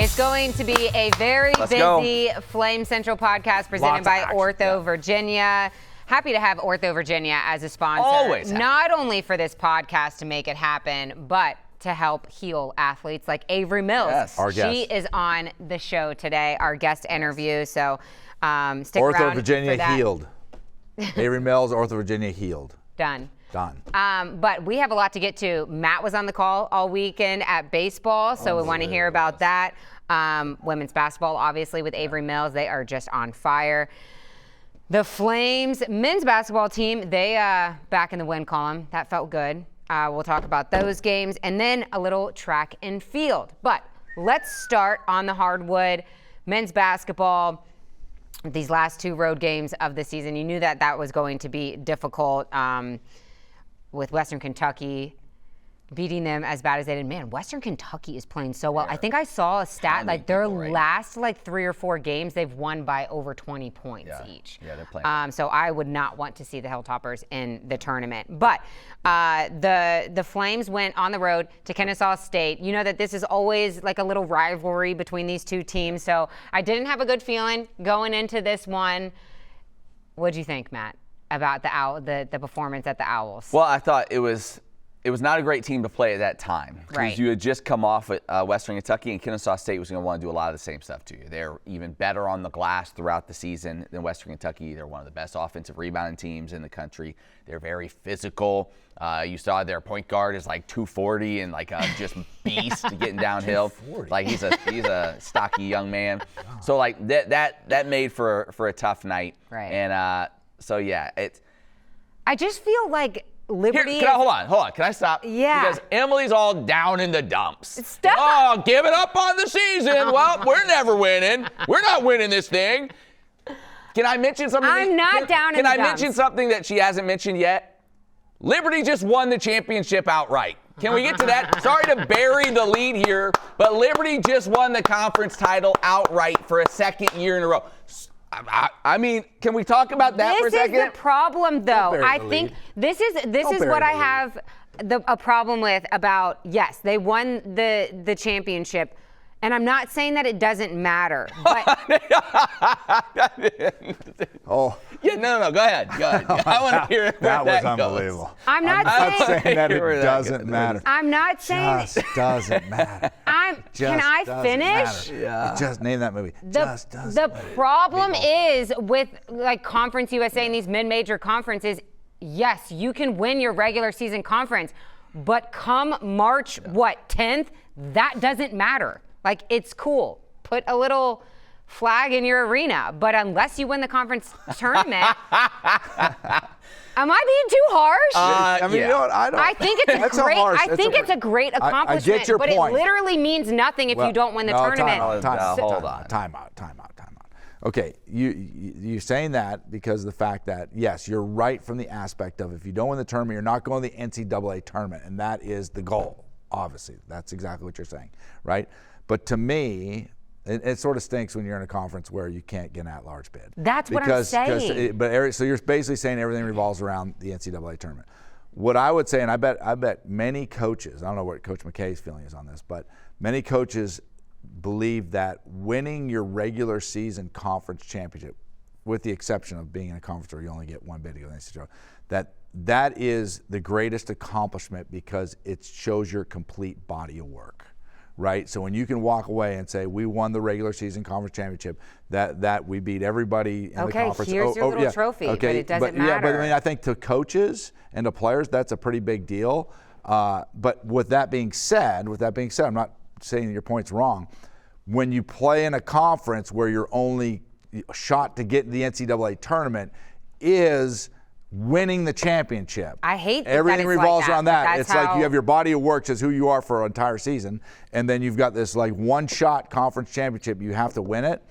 It's going to be a very busy Flame Central podcast presented by OrthoVirginia. Happy to have OrthoVirginia as a sponsor. Always happy. Not only for this podcast to make it happen, but to help heal athletes like Avery Mills. Yes. Our guest. She is on the show today, our guest interview. So stick around for OrthoVirginia that. healed. Avery Mills, OrthoVirginia healed. Done. Done. But we have a lot to get to. Matt was on the call all weekend at baseball, so we want to hear about that. Women's basketball, obviously, with Avery Mills. They are just on fire. The Flames men's basketball team, they back in the win column. That felt good. We'll talk about those games and then a little track and field. But let's start on the hardwood. Men's basketball, these last two road games of the season, you knew that that was going to be difficult with Western Kentucky beating them as bad as they did. Man, Western Kentucky is playing so well. I think I saw a stat, like their last 3 or 4 games, they've won by over 20 points each. Yeah, they're playing. So I would not want to see the Hilltoppers in the tournament. But the Flames went on the road to Kennesaw State. You know that this is always like a little rivalry between these two teams. So I didn't have a good feeling going into this one. What did you think, Matt, about the performance at the Owls? Well, I thought it was not a great team to play at that time. Right. You had just come off at Western Kentucky, and Kennesaw State was going to want to do a lot of the same stuff to you. They're even better on the glass throughout the season than Western Kentucky. They're one of the best offensive rebounding teams in the country. They're very physical. You saw their point guard is like 240 and like a just beast getting downhill. Like he's a stocky young man. So like that made for a tough night. Right. And so yeah, I just feel like Liberty. Hold on. Can I stop? Yeah. Because Emily's all down in the dumps. Stop. Oh, give it up on the season. Well, we're never winning. We're not winning this thing. Can I mention something? I'm not down in the dumps. Can I mention something that she hasn't mentioned yet? Liberty just won the championship outright. Can we get to that? Sorry to bury the lead here, but Liberty just won the conference title outright for a second year in a row. I mean, can we talk about that for a second? This is the problem, though. I think this is what I have a problem with about, yes, they won the championship, and I'm not saying that it doesn't matter. But Yeah, no, go ahead. I want to hear it. That was unbelievable. I'm not saying that it doesn't matter. I'm not saying Just doesn't matter. Can I finish? Yeah. Just name that movie. The problem is with like Conference USA and these mid-major conferences, yes, you can win your regular season conference, but come March 10th, that doesn't matter. Like, it's cool. Put a little flag in your arena, but unless you win the conference tournament, am I being too harsh? I mean, you know what? I think it's great. I think it's a great accomplishment, I get your but point. it literally means nothing if you don't win the tournament. Hold on. Time out. Okay, you're saying that because of the fact that, yes, you're right from the aspect of if you don't win the tournament, you're not going to the NCAA tournament, and that is the goal, obviously. That's exactly what you're saying, right? But to me, it sort of stinks when you're in a conference where you can't get an at-large bid. That's what I'm saying. So you're basically saying everything revolves around the NCAA tournament. What I would say, and I bet many coaches, I don't know what Coach McKay's feeling is on this, but many coaches believe that winning your regular season conference championship, with the exception of being in a conference where you only get one bid to go to the NCAA, that is the greatest accomplishment because it shows your complete body of work. Right, so when you can walk away and say we won the regular season conference championship, that we beat everybody in the conference. Okay, here's your little trophy, but it doesn't matter. Yeah, but I mean, I think to coaches and to players, that's a pretty big deal. But with that being said, I'm not saying your point's wrong. When you play in a conference where your only shot to get in the NCAA tournament is winning the championship. I hate that everything revolves around that. It's like you have your body of work says who you are for an entire season, and then you've got this like one-shot conference championship. You have to win it.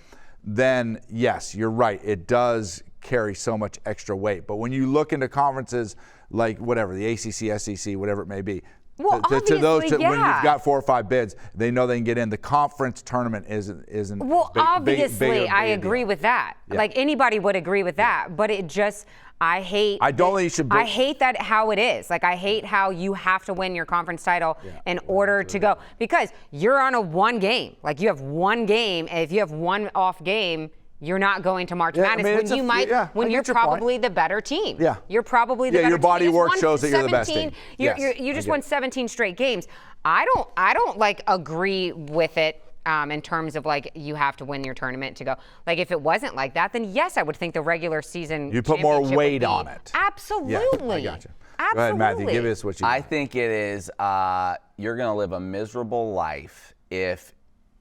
Then yes, you're right. It does carry so much extra weight. But when you look into conferences like whatever the ACC, SEC, whatever it may be, Well, to those obviously, when yeah. you've got 4 or 5 bids, they know they can get in. The conference tournament isn't. Well, obviously, I agree deal. with that. Yeah. Like anybody would agree with that. But it just, I hate. I don't think you should. I hate that how it is. Like, I hate how you have to win your conference title in order to go, because you're on a one game. Like, you have one game, and if you have one off game, you're not going to March Madness when you're probably the better team. Yeah. You're probably the better team. Your body work shows that you're the best team. You just won 17 straight games. I don't like agree with it. In terms of like you have to win your tournament to go. Like, if it wasn't like that, then yes, I would think the regular season. You put more weight on it. Absolutely. Yeah, I got you. Absolutely. Go ahead, Matthew. Give us what you. I think it is. You're going to live a miserable life if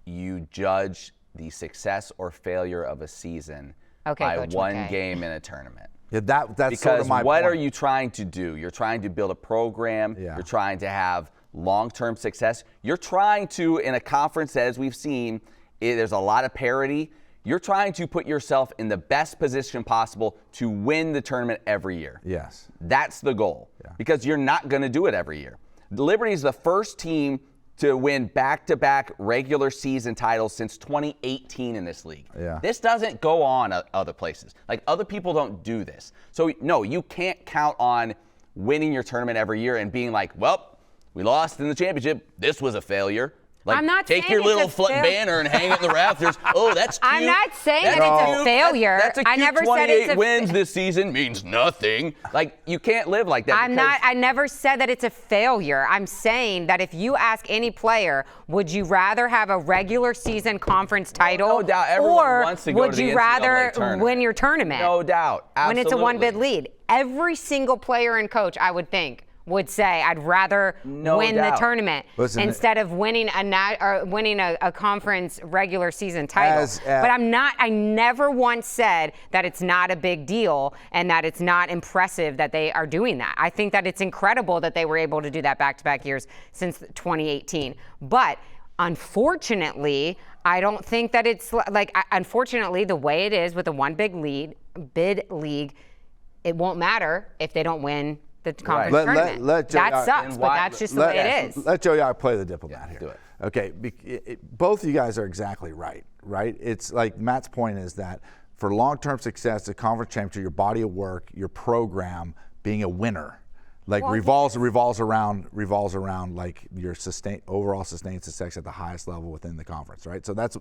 you judge the success or failure of a season by one game in a tournament. Yeah, that's because sort of my what point. are you trying to do? You're trying to build a program. Yeah. You're trying to have long-term success. You're trying to, in a conference that, as we've seen, there's a lot of parity. You're trying to put yourself in the best position possible to win the tournament every year. Yes. That's the goal, because you're not going to do it every year. Liberty is the first team to win back-to-back regular season titles since 2018 in this league. Yeah. This doesn't go on other places. Like, other people don't do this. So, no, you can't count on winning your tournament every year and being like, well, we lost in the championship. This was a failure. Like, I'm not take saying your it's little a banner and hang it in the rafters. Oh, that's cute. I'm not saying That's that it's cute. a failure. That's a cute I never 28 said it's a wins this season means nothing. Like, you can't live like that. I never said that it's a failure. I'm saying that if you ask any player, would you rather have a regular season conference title, no doubt. Everyone or wants to go would to the you NCAA rather tournament. win your tournament? No doubt. Absolutely. When it's a one-bid lead. Every single player and coach, I would think, would say, I'd rather win the tournament instead of winning a conference regular season title. But I never once said that it's not a big deal and that it's not impressive that they are doing that. I think that it's incredible that they were able to do that back-to-back years since 2018. But unfortunately, I don't think that it's like, unfortunately, the way it is with a one bid league, it won't matter if they don't win the conference tournament. That sucks, but that's just the way it is. Let Joe Young play the diplomat here. Do it. Okay, both of you guys are exactly right? It's like Matt's point is that for long-term success, the conference championship, your body of work, your program being a winner, revolves around like your overall sustained success at the highest level within the conference, right? So that's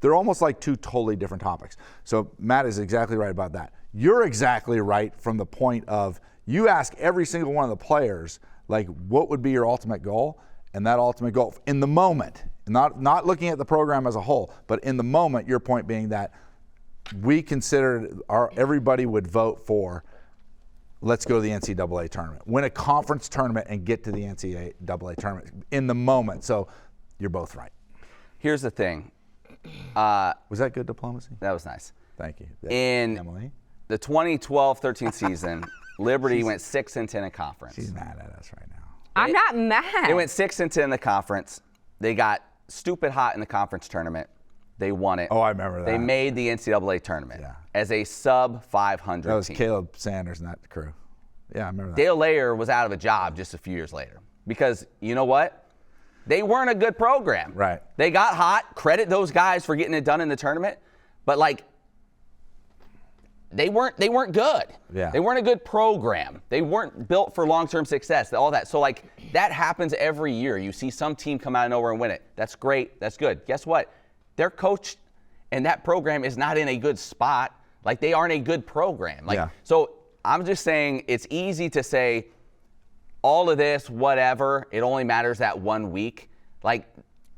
they're almost like two totally different topics. So Matt is exactly right about that. You're exactly right from the point of, you ask every single one of the players, like, what would be your ultimate goal? And that ultimate goal in the moment, not looking at the program as a whole, but in the moment, your point being that we considered everybody would vote for, let's go to the NCAA tournament, win a conference tournament and get to the NCAA tournament in the moment. So you're both right. Here's the thing. Was that good diplomacy? That was nice. Thank you. In Emily? The 2012-13 season, Liberty went 6-10 in conference. She's mad at us right now. I'm not mad. They went 6-10 in the conference. They got stupid hot in the conference tournament. They won it. Oh, I remember that. They made the NCAA tournament as a sub-500 That was team. Caleb Sanders and that crew. Yeah, I remember that. Dale Layer was out of a job just a few years later because, you know what? They weren't a good program. Right. They got hot. Credit those guys for getting it done in the tournament. But, like, they weren't good. Yeah. They weren't a good program. They weren't built for long-term success, all that. So, like, that happens every year. You see some team come out of nowhere and win it. That's great. That's good. Guess what? Their coach and that program is not in a good spot. Like, they aren't a good program. Like, so I'm just saying it's easy to say all of this, whatever, it only matters that 1 week. Like,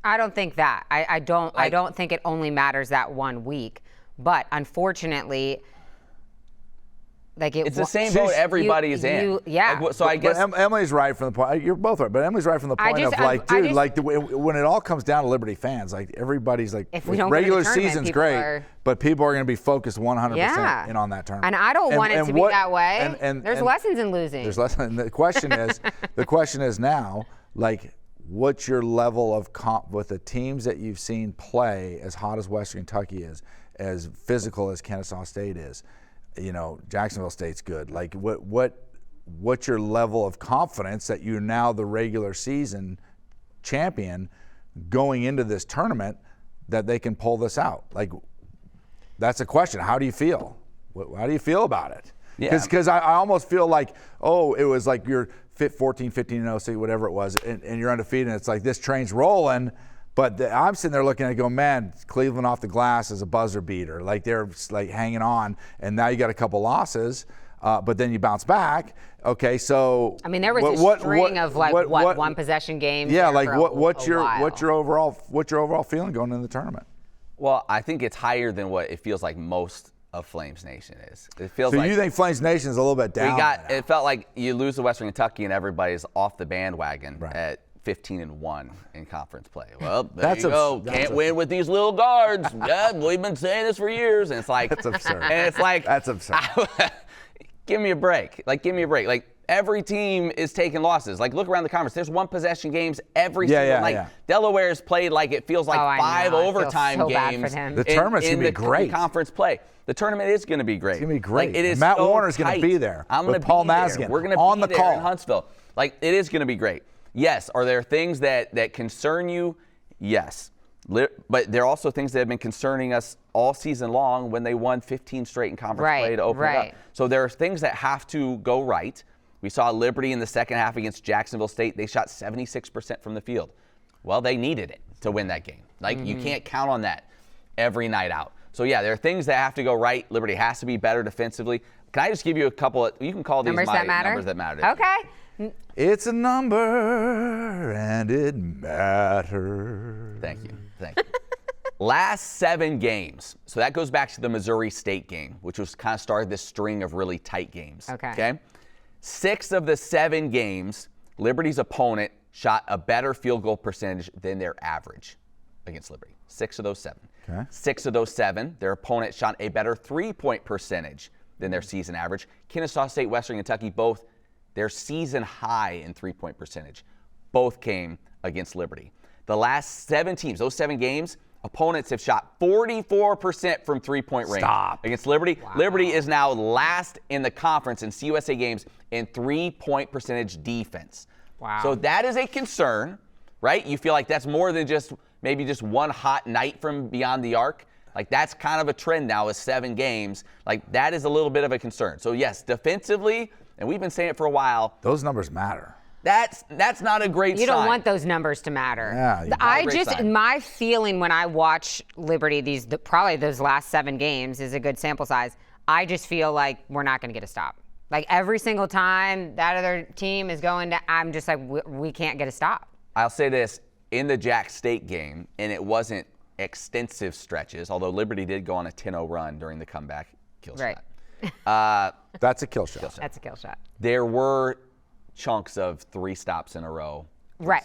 I don't think that. I don't think it only matters that 1 week. But unfortunately, like it's the same boat everybody's in. Yeah. Like, so I guess Emily's right from the point. You're both right, but Emily's right from the point of like, dude, like when it all comes down to Liberty fans, like everybody's like, if we don't regular go to the tournament, season's great, but people are going to be focused 100% in on that tournament. And I don't want it to be that way. There's lessons in losing. There's lessons. And the question is now, like, what's your level of comp with the teams that you've seen play as hot as Western Kentucky is, as physical as Kennesaw State is? You know, Jacksonville State's good. Like, what's your level of confidence that you're now the regular season champion going into this tournament that they can pull this out? Like, that's a question. How do you feel? How do you feel about it? Because I almost feel like, it was like you're 14, 15-0, say whatever it was, and you're undefeated, and it's like this train's rolling. But I'm sitting there looking at it going, man, Cleveland off the glass is a buzzer beater. Like they're like hanging on, and now you got a couple losses, but then you bounce back. Okay, so I mean, there was a string of one possession games. Yeah, like what's your overall feeling going into the tournament? Well, I think it's higher than what it feels like most of Flames Nation is. It feels so like you think Flames Nation is a little bit down? It felt like you lose to Western Kentucky and everybody's off the bandwagon at 15-1 in conference play. Well, there you go. Can't win with these little guards. Yeah, we've been saying this for years, and it's like that's absurd. And it's like that's absurd. Give me a break. Like, give me a break. Like, every team is taking losses. Like, look around the conference. There's one possession games every single night. Delaware's played like it feels like 5 overtime games. The tournament's going to be great. Conference play. The tournament is going to be great. It's going to be great. Like, it is Matt so Warner's going to be there. I'm going to be Paul there. Mazgin. We're going to on be the there call in Huntsville. Like, it is going to be great. Yes. Are there things that concern you? Yes. But there are also things that have been concerning us all season long when they won 15 straight in conference play to open it up. So there are things that have to go right. We saw Liberty in the second half against Jacksonville State. They shot 76% from the field. Well, they needed it to win that game. Like, you can't count on that every night out. So, yeah, there are things that have to go right. Liberty has to be better defensively. Can I just give you a couple of – you can call these numbers that matter. Okay. It's a number, and it matters. Thank you. Last 7 games. So that goes back to the Missouri State game, which was kind of started this string of really tight games. Okay. 6 of the 7 games, Liberty's opponent shot a better field goal percentage than their average against Liberty. 6 of those 7. Okay. 6 of those 7, their opponent shot a better 3-point percentage than their season average. Kennesaw State, Western Kentucky, both their season high in 3-point percentage. Both came against Liberty. The last 7 teams, those 7 games, opponents have shot 44% from 3-point range against Liberty. Wow. Liberty is now last in the conference in CUSA games in 3-point percentage defense. Wow. So that is a concern, right? You feel like that's more than just maybe just one hot night from beyond the arc. Like, that's kind of a trend now with 7 games. Like, that is a little bit of a concern. So, yes, defensively, and we've been saying it for a while. Those numbers matter. That's not a great sign. You don't want those numbers to matter. Yeah, my feeling when I watch Liberty, probably those last 7 games is a good sample size. I just feel like we're not going to get a stop. Like, every single time that other team is going to, I'm just like, we can't get a stop. I'll say this, in the Jack State game, and it wasn't extensive stretches, although Liberty did go on a 10-0 run during the comeback kill shot. That's a kill shot. That's a kill shot. There were chunks of 3 stops in a row. Right.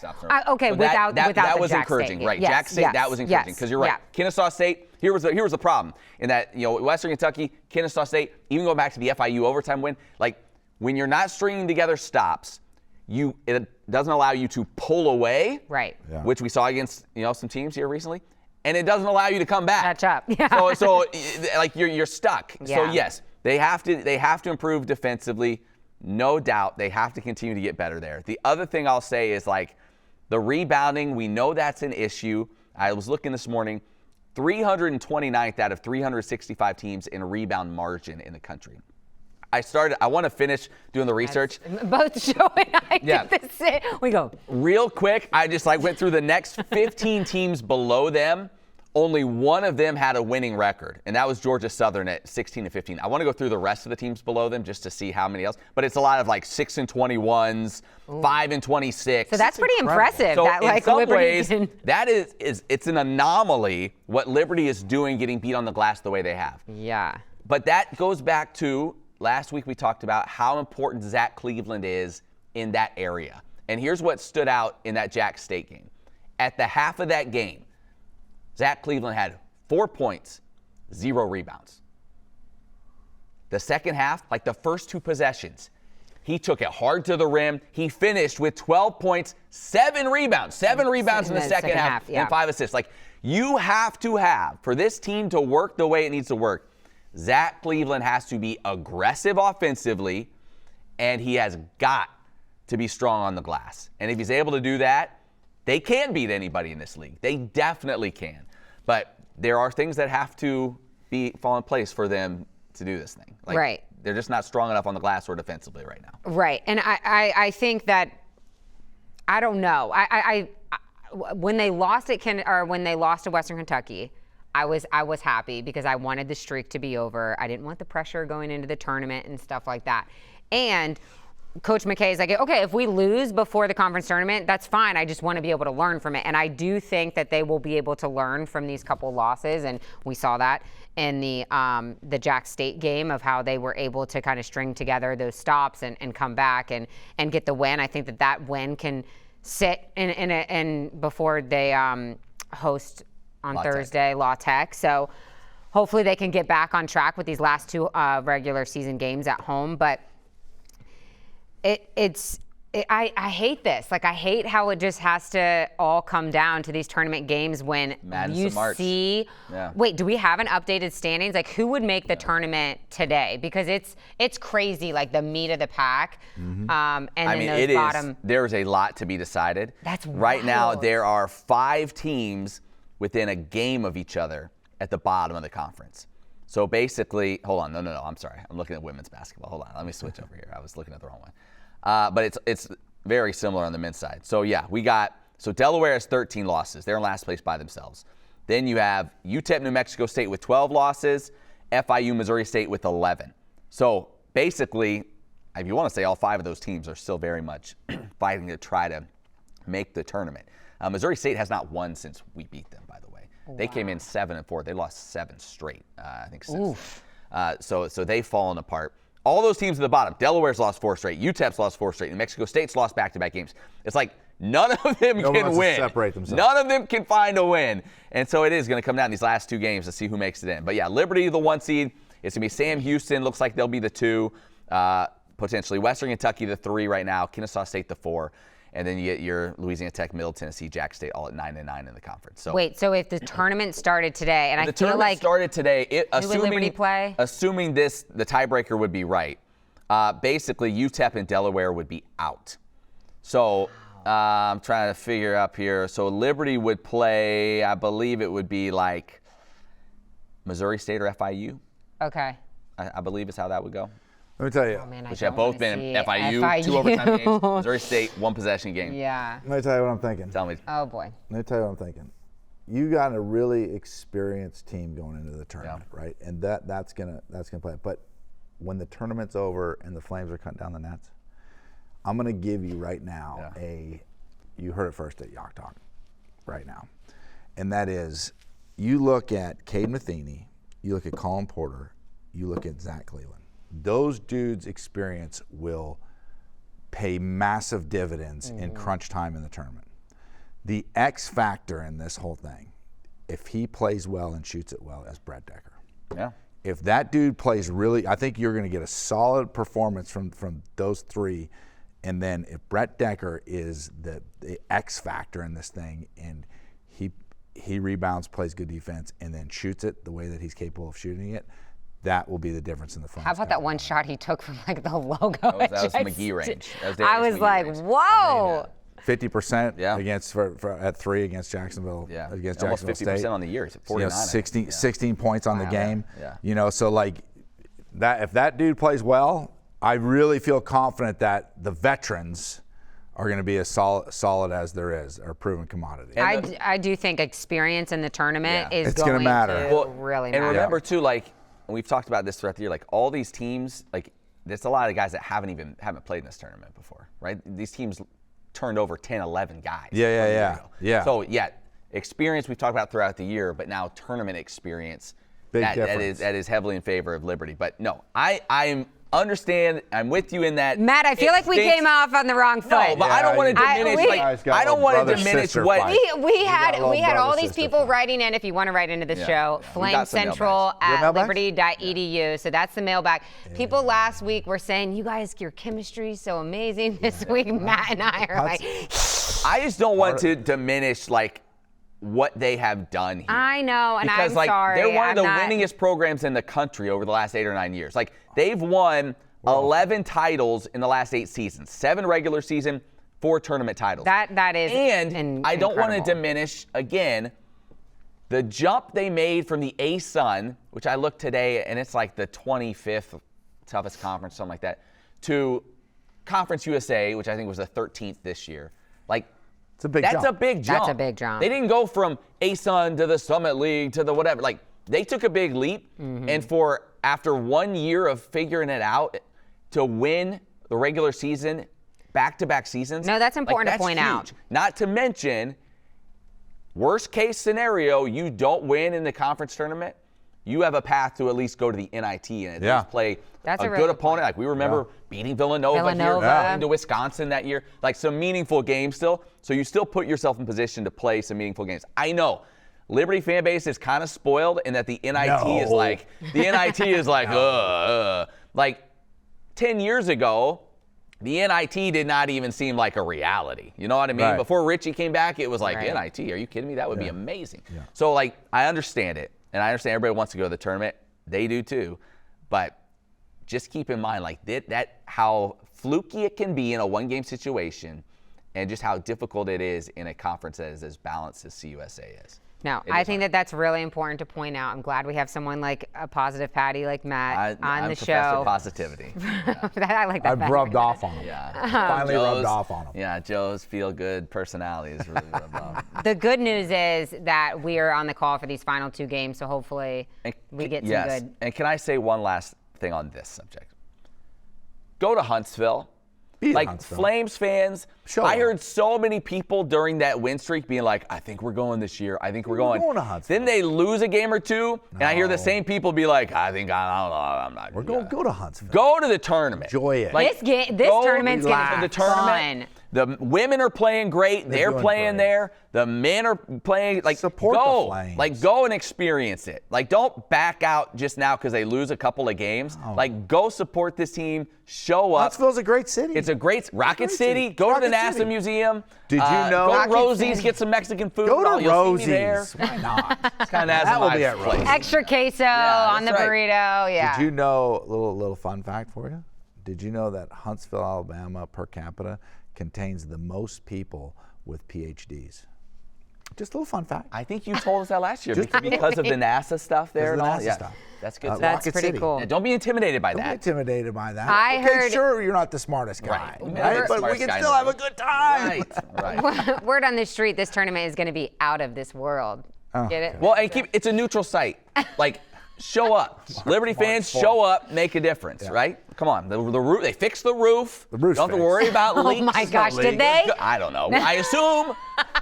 Okay. So that was encouraging. Right. Yes, Jack State, that was encouraging because you're right. Yeah. Kennesaw State. Here was the problem in that Western Kentucky, Kennesaw State, even going back to the FIU overtime win. Like, when you're not stringing together stops, it doesn't allow you to pull away. Right. Yeah. Which we saw against some teams here recently, and it doesn't allow you to come back. Catch up. Yeah. So like you're stuck. Yeah. So yes, they have to improve defensively. No doubt they have to continue to get better there. The other thing I'll say is, like, the rebounding, we know that's an issue. I was looking this morning, 329th out of 365 teams in rebound margin in the country. I want to finish doing the research. Both Joe and I did this. We go. Real quick, I just went through the next 15 teams below them. Only one of them had a winning record, and that was Georgia Southern at 16-15. I want to go through the rest of the teams below them just to see how many else. But it's a lot of 6-21s, 5-26. So that's pretty impressive. So that, in some ways, that is it's an anomaly what Liberty is doing, getting beat on the glass the way they have. Yeah. But that goes back to last week we talked about how important Zach Cleveland is in that area. And here's what stood out in that Jack State game. At the half of that game, Zach Cleveland had 4 points, 0 rebounds. The second half, the first 2 possessions, he took it hard to the rim. He finished with 12 points, 7 rebounds. 7 rebounds in the second half and 5 assists. You have to have, for this team to work the way it needs to work, Zach Cleveland has to be aggressive offensively, and he has got to be strong on the glass. And if he's able to do that, they can beat anybody in this league. They definitely can. But there are things that have to fall in place for them to do this thing. Right. They're just not strong enough on the glass or defensively right now. Right. And I think that, I don't know. When they lost when they lost to Western Kentucky, I was happy because I wanted the streak to be over. I didn't want the pressure going into the tournament and stuff like that. And Coach McKay is like, okay, if we lose before the conference tournament, that's fine. I just want to be able to learn from it. And I do think that they will be able to learn from these couple losses. And we saw that in the Jack State game of how they were able to kind of string together those stops and come back and get the win. I think that win can sit in before they host on Thursday, La Tech. So hopefully they can get back on track with these last two regular season games at home. But I hate this. Like, I hate how it just has to all come down to these tournament games when you see. Yeah. Wait, do we have an updated standings? Like, who would make the tournament today? Because it's crazy, like the meat of the pack. Mm-hmm. And those there's a lot to be decided. That's right wild. Now. There are 5 teams within a game of each other at the bottom of the conference. So basically, hold on. No. I'm sorry. I'm looking at women's basketball. Hold on. Let me switch over here. I was looking at the wrong one. But it's very similar on the men's side. So yeah, so Delaware has 13 losses. They're in last place by themselves. Then you have UTEP New Mexico State with 12 losses, FIU Missouri State with 11. So basically, if you want to say all 5 of those teams are still very much fighting to try to make the tournament. Missouri State has not won since we beat them, by the way. Wow. They came in 7-4. They lost 7 straight, I think, since. So they've fallen apart. All those teams at the bottom, Delaware's lost 4 straight, UTEP's lost 4 straight, New Mexico State's lost back-to-back games. It's like none of them can win. Separate themselves. None of them can find a win. And so it is going to come down to these last 2 games to see who makes it in. But yeah, Liberty, the 1 seed. It's going to be Sam Houston. Looks like they'll be the 2. Potentially Western Kentucky, the 3 right now. Kennesaw State, the 4. And then you get your Louisiana Tech, Middle Tennessee, Jack State, all at 9-9 in the conference. So wait, so if the tournament started today, and I feel like started today, who would Liberty play? Assuming the tiebreaker would be right, basically UTEP and Delaware would be out. So I'm trying to figure up here. So Liberty would play, I believe it would be like Missouri State or FIU. Okay. I believe is how that would go. Let me tell you. Oh, man, which have both been FIU, 2 overtime games. Missouri State, 1 possession game. Yeah. Let me tell you what I'm thinking. Tell me. Oh, boy. Let me tell you what I'm thinking. You got a really experienced team going into the tournament, right? And that's gonna play. But when the tournament's over and the Flames are cutting down the nets, I'm gonna give you right now you heard it first at Yacht Talk, right now, and that is, you look at Cade Matheny, you look at Colin Porter, you look at Zach Cleveland. Those dudes' experience will pay massive dividends in crunch time in the tournament. The X factor in this whole thing, if he plays well and shoots it well, is Brett Decker. Yeah. If that dude plays really, I think you're going to get a solid performance from those 3. And then if Brett Decker is the X factor in this thing, and he rebounds, plays good defense, and then shoots it the way that he's capable of shooting it, that will be the difference in the Flames. How about that one shot he took from like the logo? That was McGee range. I was like, whoa. 50% against at 3 against Jacksonville. Yeah. Against almost Jacksonville 50% State. on the year. It's 49. 16 points on the game. Yeah. So like that, if that dude plays well, I really feel confident that the veterans are going to be as solid as there is, or proven commodity. I do think experience in the tournament is it's going to matter. Really matter. And remember too, like, and we've talked about this throughout the year, like all these teams, like there's a lot of guys that haven't played in this tournament before, right? These teams turned over 10, 11 guys. Yeah. So experience we've talked about throughout the year, but now tournament experience, that is heavily in favor of Liberty. But no, I understand. I'm with you in that. Matt, I feel like we came off on the wrong foot. No, but I don't want to diminish. I don't want to diminish what we had all these people writing in. If you want to write into the show, flamecentral@liberty.edu. So that's the mailbag. People last week were saying, "You guys, your chemistry is so amazing." This week, Matt and I are like, I just don't want to diminish like what they have done here. I know, and because, I'm sorry. They're one of the winningest programs in the country over the last 8 or 9 years. Like, they've won 11 titles in the last 8 seasons. 7 regular season, 4 tournament titles. That is And I don't want to diminish, again, the jump they made from the A-Sun, which I looked today, and it's like the 25th toughest conference, something like that, to Conference USA, which I think was the 13th this year. Like, it's a big that's jump. a big jump. That's a big jump. They didn't go from ASUN to the Summit League to the whatever. Like, they took a big leap, and after 1 year of figuring it out, to win the regular season, back-to-back seasons. No, that's important to point out. Not to mention, worst case scenario, you don't win in the conference tournament, you have a path to at least go to the NIT and at least play That's a a really good good opponent. Like, we remember beating Villanova here, going to Wisconsin that year. Like, some meaningful games still. So you still put yourself in position to play some meaningful games. I know Liberty fan base is kind of spoiled in that the NIT is like, like 10 years ago, the NIT did not even seem like a reality. You know what I mean? Right. Before Richie came back, it was like, Right. NIT, are you kidding me? That would be amazing. Yeah. So, like, I understand it. And I understand everybody wants to go to the tournament. They do too. But just keep in mind, like, that how fluky it can be in a one-game situation and just how difficult it is in a conference that is as balanced as CUSA is. No, I think that's really important to point out. I'm glad we have someone like a positive Patty like Matt on I'm the Professor show. Positivity. I like that. I've better. rubbed off on him. Yeah. Finally rubbed off on him. Yeah, Joe's feel-good personality is really rubbed off. The good news is that we are on the call for these final 2 games, so hopefully we get some good. And can I say one last thing on this subject? Go to Huntsville. Beat Like, Huntsville. Flames fans, Show I them. heard so many people during that win streak being like, I think we're going this year. I think we're going. going to Huntsville. Then they lose a game or two, and I hear the same people be like, I don't know, I'm not. We're going to go to Huntsville. Go to the tournament. Enjoy it. This go tournament's to gonna the be tournament. fun. The women are playing great. They're doing playing great. there. The men are playing. Like, Support the go. Flames. Like, go and experience it. Like, don't back out just now because they lose a couple of games. Like, go support this team. Show up. Huntsville's a great city. It's a great Rocket great City. city. Go to the Rocket NASA City. Museum. Did you know- Go to Rocket Rosie's, City. get some Mexican food. Go to You'll see me there. Rosie's. Why not? It's kind of That will be my at place. Rosie's. Extra queso on the that's right. burrito. Yeah. Did you know, little fun fact for you? Did you know that Huntsville, Alabama per capita contains the most people with PhDs? Just a little fun fact. I think you told us that last year Just- because of the NASA stuff there and Because all. of the NASA Yeah, stuff. that's good. That's Rocket pretty City. cool. Yeah, don't be intimidated by Don't be that. intimidated by that. I okay, heard- sure, you're not the smartest guy, Right. right? But we Smartest can guy in still the have a room. good time. Right. Word on the street, this tournament is going to be out of this world. Get it? Well, and it's a neutral site. Like, show up. Liberty fans, show up, make a difference, right? Come on. The roof, they fixed the roof. The roof's Don't have to fixed. worry about leaks. Oh my It's gosh, not did leaking. they? I don't know. I assume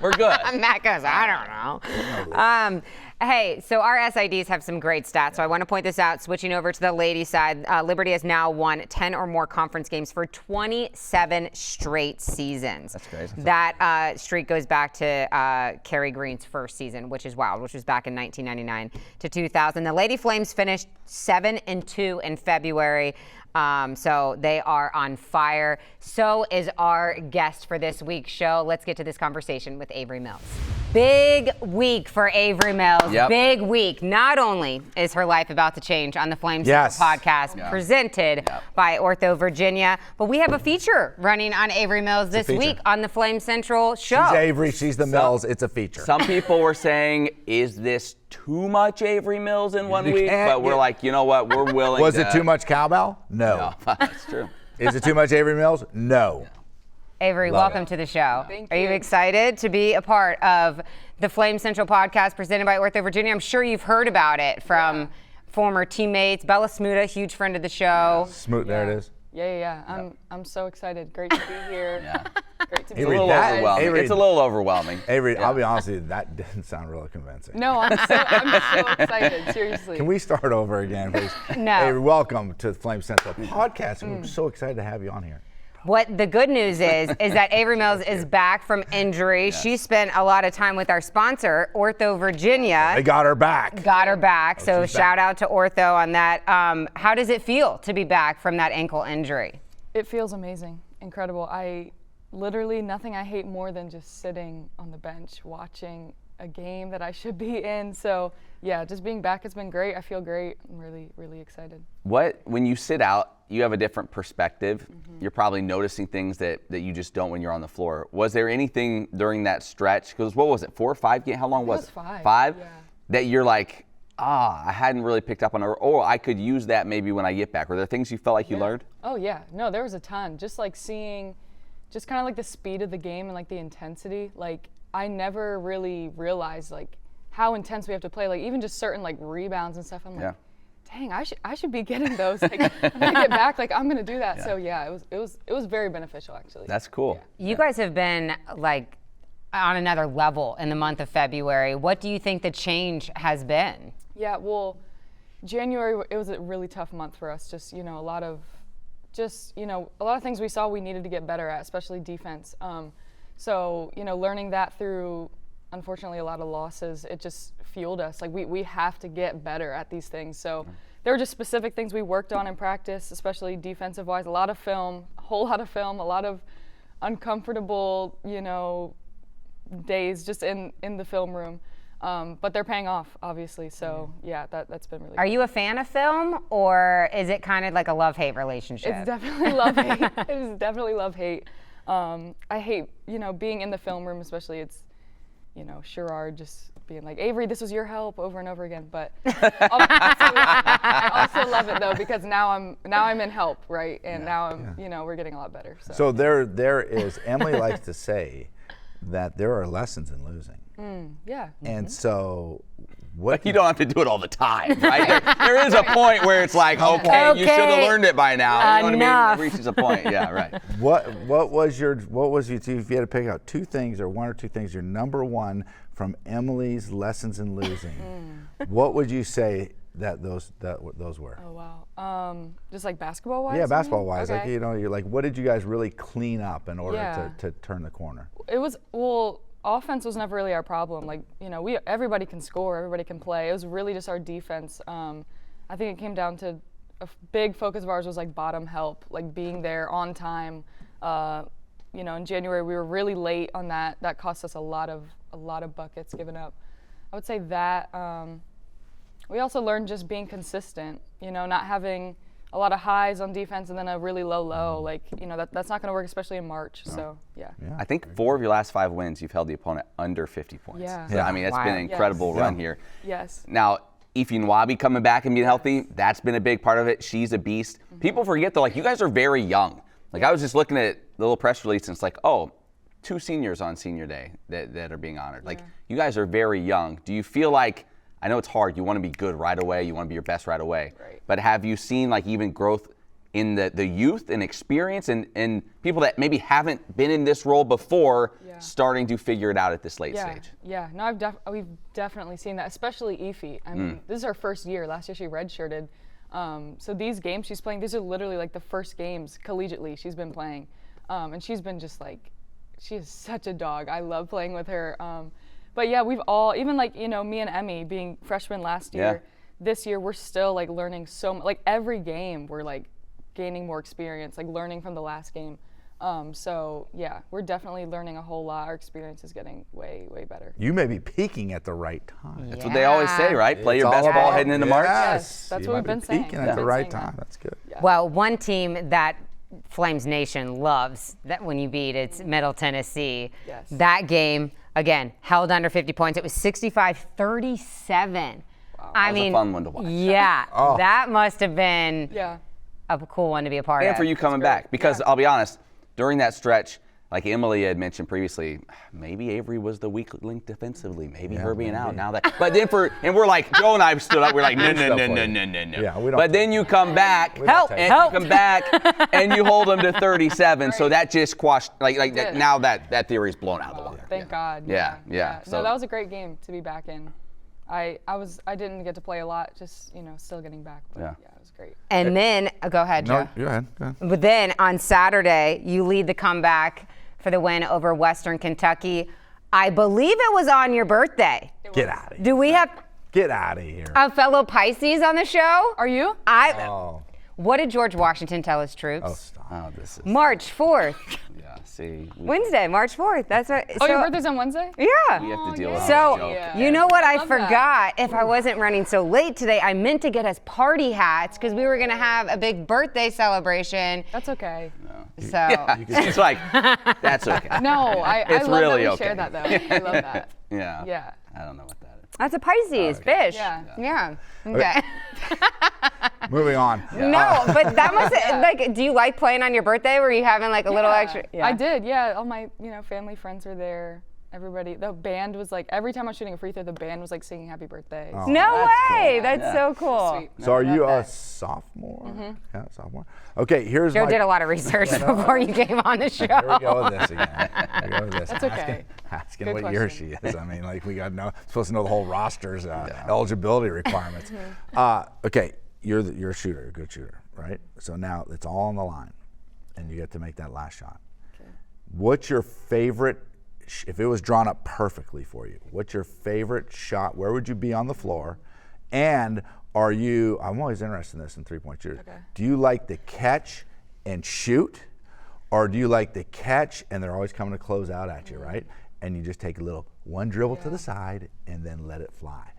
we're good. Matt goes, I don't know. Hey, so our SIDs have some great stats, so I want to point this out. Switching over to the ladies' side, Liberty has now won 10 or more conference games for 27 straight seasons. That's crazy. That streak goes back to Kerry Green's first season, which is wild, which was back in 1999 to 2000. The Lady Flames finished 7-2 in February. So they are on fire. So is our guest for this week's show. Let's get to this conversation with Avery Mills. Big week for Avery Mills. Yep. Big week. Not only is her life about to change on the Flames Yes. podcast presented by OrthoVirginia, but we have a feature running on Avery Mills this feature. week on the Flame Central show. She's Avery, she's the Mills. It's a feature. Some people were saying, is this too much Avery Mills in one You week? can't But we're get- like, you know what? We're willing Was to. it too much cowbell? No. No, that's true. Is it too much Avery Mills? No. Avery, Love welcome it. to the show. Thank Are you you. excited to be a part of the Flame Central podcast presented by OrthoVirginia? I'm sure you've heard about it from former teammates. Bella Smuda, huge friend of the show. Smoot, there it is. Yeah. I'm so excited. Great to be here. Yeah. Great to be It's a Avery, little here. that- overwhelming. Avery- It's a little overwhelming. Avery, I'll be honest with you, that didn't sound really convincing. No, I'm so excited. Seriously. Can we start over again, please? No. Avery, welcome to the Flame Central podcast. We're so excited to have you on here. What the good news is that Avery Mills is back from injury. She spent a lot of time with our sponsor, OrthoVirginia. They got her back. Got her back. So she's shout back. out to Ortho on that. How does it feel to be back from that ankle injury? It feels amazing. Incredible. I literally nothing I hate more than just sitting on the bench watching a game that I should be in. So yeah, just being back has been great. I feel great. I'm really, really excited. When you sit out, you have a different perspective. You're probably noticing things that you just don't when you're on the floor. Was there anything during that stretch? Because what was it, 4 or 5 games? How long was it? was 5, Five? yeah. That you're like, I hadn't really picked up on, or I could use that maybe when I get back? Were there things you felt like you learned? Oh yeah, no, there was a ton. Just like seeing, just kind of like the speed of the game and like the intensity. Like I never really realized like how intense we have to play. Like even just certain like rebounds and stuff. I'm like, dang, I should be getting those. Like when I get back, like I'm gonna do that. So yeah, it was very beneficial actually. That's cool. You guys have been like on another level in the month of February. What do you think the change has been? Yeah, well, January, it was a really tough month for us. Just, a lot of things we saw we needed to get better at, especially defense. So, learning that through, unfortunately, a lot of losses, it just fueled us. Like, we have to get better at these things. So there were just specific things we worked on in practice, especially defensive-wise. A lot of film, a whole lot of film, a lot of uncomfortable, days just in the film room. But they're paying off, obviously. So yeah, that's been really. Are you a fan of film, or is it kind of like a love-hate relationship? It's definitely love-hate. It is definitely love-hate. I hate, being in the film room, especially. It's, Sherrard just being like, Avery, this was your help over and over again. But I also love it though, because now I'm in help, right? And now I'm, we're getting a lot better. So there is. Emily likes to say that there are lessons in losing. Yeah. And so But you don't have to do it all the time, right? there is a point where it's like, okay. You should have learned it by now. You know what I mean? It reaches a point. Yeah, right. What was your if you had to pick out two things or one or two things, your number one from Emily's lessons in losing, what would you say that those were? Oh wow. Just like basketball wise? Yeah, basketball wise. Okay. Like you're like, what did you guys really clean up in order to turn the corner? It was offense was never really our problem. Like, everybody can score, everybody can play. It was really just our defense. I think it came down to a big focus of ours was like bottom help, like being there on time. In January we were really late on that. That cost us a lot of buckets given up. I would say that we also learned just being consistent. Not having a lot of highs on defense and then a really low. Like, that's not going to work, especially in March. So, yeah. I think 4 of your last 5 wins, you've held the opponent under 50 points. Yeah. So, I mean, it's been an incredible run here. Yes. Now, Ife Nwabi coming back and being healthy, that's been a big part of it. She's a beast. People forget, though, like, you guys are very young. Like, I was just looking at the little press release, and it's like, 2 seniors on senior day that are being honored. Like, you guys are very young. Do you feel like, I know it's hard, you want to be good right away, you want to be your best right away, but have you seen like even growth in the youth and experience and people that maybe haven't been in this role before starting to figure it out at this late stage? Yeah, no, we've definitely seen that, especially Ife. I mean, this is her first year. Last year she redshirted. So these games she's playing, these are literally like the first games collegiately she's been playing. And she's been just like, she is such a dog. I love playing with her. But yeah, we've all, even like, me and Emmy being freshmen last year, this year we're still like learning so much. Like every game we're like gaining more experience, like learning from the last game. So yeah, we're definitely learning a whole lot. Our experience is getting way, way better. You may be peaking at the right time. That's what they always say, right? Play your best ball heading into March. Yes, that's what we've been saying. Peaking at the right time. That's good. Yeah. Well, one team that Flames Nation loves that when you beat, it's Middle Tennessee. Yes. That game, again, held under 50 points. It was 65-37. Wow. That was a fun one to watch. Yeah, that must have been a cool one to be a part of. And for you coming back, because I'll be honest, during that stretch, like Emily had mentioned previously, maybe Avery was the weak link defensively. Maybe her being out now that. But then we're like, Joe and I stood up. We're like, no. Yeah, we don't. But then you come back, you come back, and you hold them to 37. So that just quashed. Like that, now that theory's blown out of the water. Thank God. Yeah. So that was a great game to be back in. I didn't get to play a lot, just still getting back. But yeah, it was great. And then go ahead, Joe. No, go ahead. But then on Saturday, you lead the comeback for the win over Western Kentucky. I believe it was on your birthday. Get out of here. Do we have Get out of here. a fellow Pisces on the show? Are you? What did George Washington tell his troops? Oh, stop. Oh, this is. March 4th. See. Wednesday, March 4th. That's right. Oh, your birthday's on Wednesday? Yeah. We have to deal with So, that. you know what I love forgot? If I wasn't running so late today, I meant to get us party hats because we were going to have a big birthday celebration. That's okay. So, She's like, that's okay. No, I It's love really that we okay. share that though. I love that. Yeah. Yeah. I don't know what that is. That's a Pisces, fish. Yeah. Okay. Moving on. No, but that must like. Do you like playing on your birthday? Were you having like a little extra? Yeah. I did. Yeah, all my family friends were there. Everybody, the band was like, every time I was shooting a free throw, the band was like singing happy birthday. Oh. No way! Cool. That's so cool. Sweet. So are you a sophomore? Yeah, sophomore. Okay, here's Joe my. did a lot of research before you came on the show. Here we go with this again. Here we go with this. That's okay. Asking Good what year question. she is. I mean, like we got to know, supposed to know the whole roster's eligibility requirements. Okay, you're a shooter, a good shooter, right? So now it's all on the line, and you get to make that last shot. Okay. What's your favorite? If it was drawn up perfectly for you, what's your favorite shot? Where would you be on the floor? And are you, I'm always interested in this in three-point shooters. Okay. Do you like to catch and shoot? Or do you like to catch and they're always coming to close out at you, right? And you just take a little one dribble to the side and then let it fly.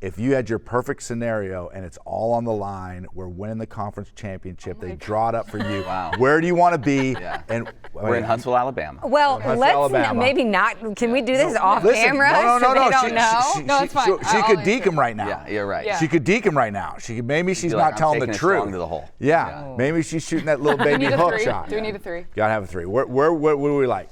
If you had your perfect scenario and it's all on the line, we're winning the conference championship, they draw it up for you. Wow. Where do you want to be? And we're in Huntsville, Alabama. Well, let's Alabama. maybe not. Can we do this off Listen, camera? No. So they don't know? No, it's fine. She could deke him right now. Yeah, you're right. Yeah. She could deke him right now. Maybe she's Be like, not I'm telling the taking it strong truth. to the hole. Yeah. Maybe she's shooting that little Do we baby need a hook three? shot. Do we need a three? Gotta have a three. What do we like?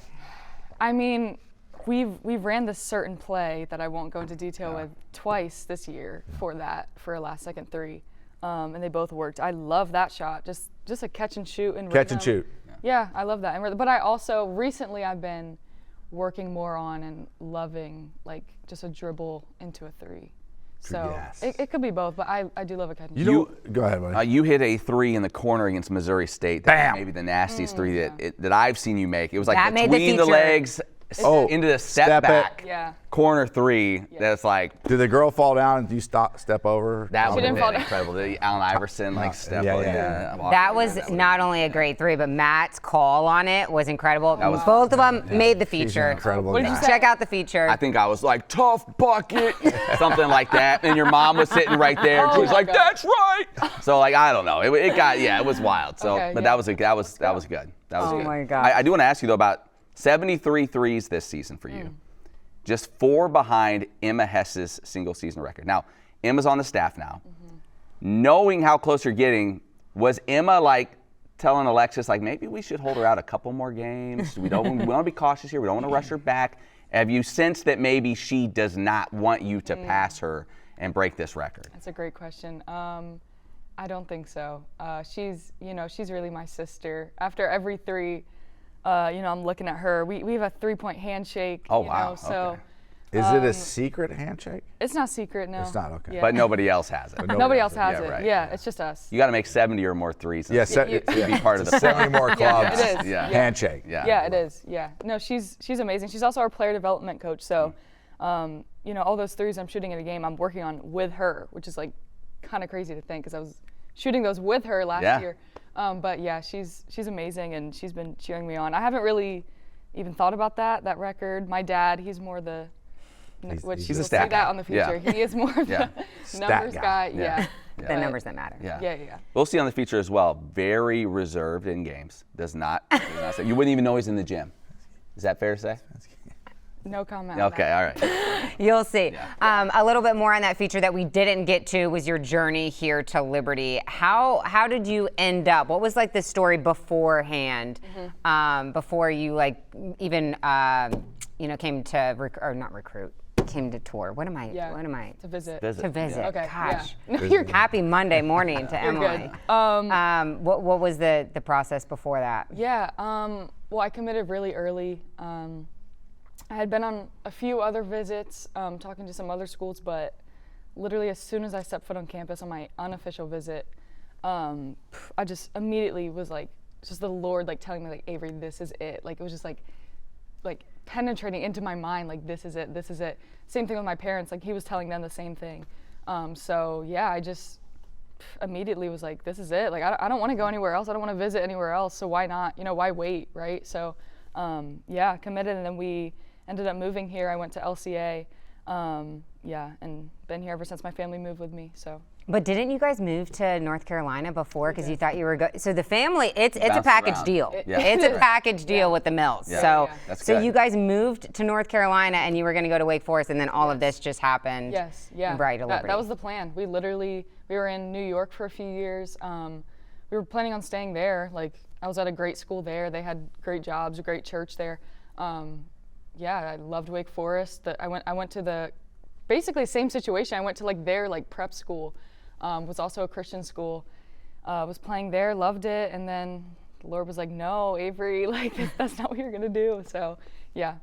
I mean, we've ran this certain play that I won't go into detail with twice this year for a last second three, and they both worked. I love that shot. Just a catch and shoot and Catch and shoot. Yeah, I love that. But I also recently I've been working more on and loving like just a dribble into a three. So Yes. it could be both, but I do love a catch and shoot. You know, go ahead, buddy. You hit a three in the corner against Missouri State. That was maybe the nastiest three that I've seen you make. It was like That made the between the feature. legs into the step back. Yeah. Corner three. That's like Did the girl fall down and you step over? that She would have didn't fall been down. incredible. The Allen Iverson like step. Yeah. That was not only a great three, but Matt's call on it was incredible. Both of them made the She's feature. an incredible What did guy. you say? Check out the feature. I think I was like tough bucket, something like that. And your mom was sitting right there. She was like, God. "That's right." So like I don't know. It got it was wild. So Okay, but yeah. that was good. That was good. That was Oh good. my God. I do want to ask you though about 73 threes this season for you. Just 4 behind Emma Hess's single season record. Now, Emma's on the staff now. Knowing how close you're getting, was Emma like telling Alexis like maybe we should hold her out a couple more games? We want to be cautious here. We don't want to rush her back. Have you sensed that maybe she does not want you to pass her and break this record? That's a great question. I don't think so. She's really my sister. After every three, I'm looking at her. We have a 3-point handshake. Oh, wow. So Is it a secret handshake? it's not secret, no. It's not, okay. Yeah. But nobody else has it. Nobody else has Yeah, it. right. Yeah, it's just us. You got to make 70 or more threes. Yeah, to be part of the 70 more clubs. it is. Yeah. Handshake. Yeah, it is. Yeah. No, she's amazing. She's also our player development coach. So, all those threes I'm shooting in a game, I'm working on with her, which is like kind of crazy to think because I was shooting those with her last year. But yeah, she's amazing and she's been cheering me on. I haven't really even thought about that record. My dad, he's more the which he's a you'll stat see that guy. on the future. Yeah. He is more of the Stat numbers guy. guy. Yeah. the numbers that matter. Yeah. We'll see on the feature as well. Very reserved in games. Does not say. You wouldn't even know he's in the gym. Is that fair to say? No comment. on Okay, that. all right. You'll see. A little bit more on that feature that we didn't get to was your journey here to Liberty. How did you end up? What was like the story beforehand, before you like even came to came to tour? What am I? Yeah. What am I? To visit. To visit. Yeah. Okay. Gosh. Yeah. No, you're Happy Monday morning to You're Emily. good. What was the process before that? Yeah. Well, I committed really early. I had been on a few other visits, talking to some other schools, but literally as soon as I stepped foot on campus on my unofficial visit, I just immediately was like, just the Lord like telling me like, Avery, this is it. Like it was just like penetrating into my mind, like this is it, this is it. Same thing with my parents, like he was telling them the same thing. So yeah, I just immediately was like, this is it. Like I don't want to go anywhere else. I don't want to visit anywhere else. So why not? Why wait, right? So yeah, committed, and then we ended up moving here. I went to LCA, Yeah, and been here ever since my family moved with me. So. But didn't you guys move to North Carolina before because you thought you were good? So the family, it's a Bounced package around. deal. Yeah. It's a package deal with the Mills. Yeah. So That's so good. you guys moved to North Carolina and you were going to go to Wake Forest, and then all of this just happened. Yes, yeah. Right, to Liberty. That was the plan. We were in New York for a few years. We were planning on staying there. Like, I was at a great school there. They had great jobs, a great church there. Yeah, I loved Wake Forest. I went to the basically same situation. I went to their prep school. Was also a Christian school. Was playing there, loved it, and then the Lord was like, "No, Avery, that's not what you're gonna do." So, yeah.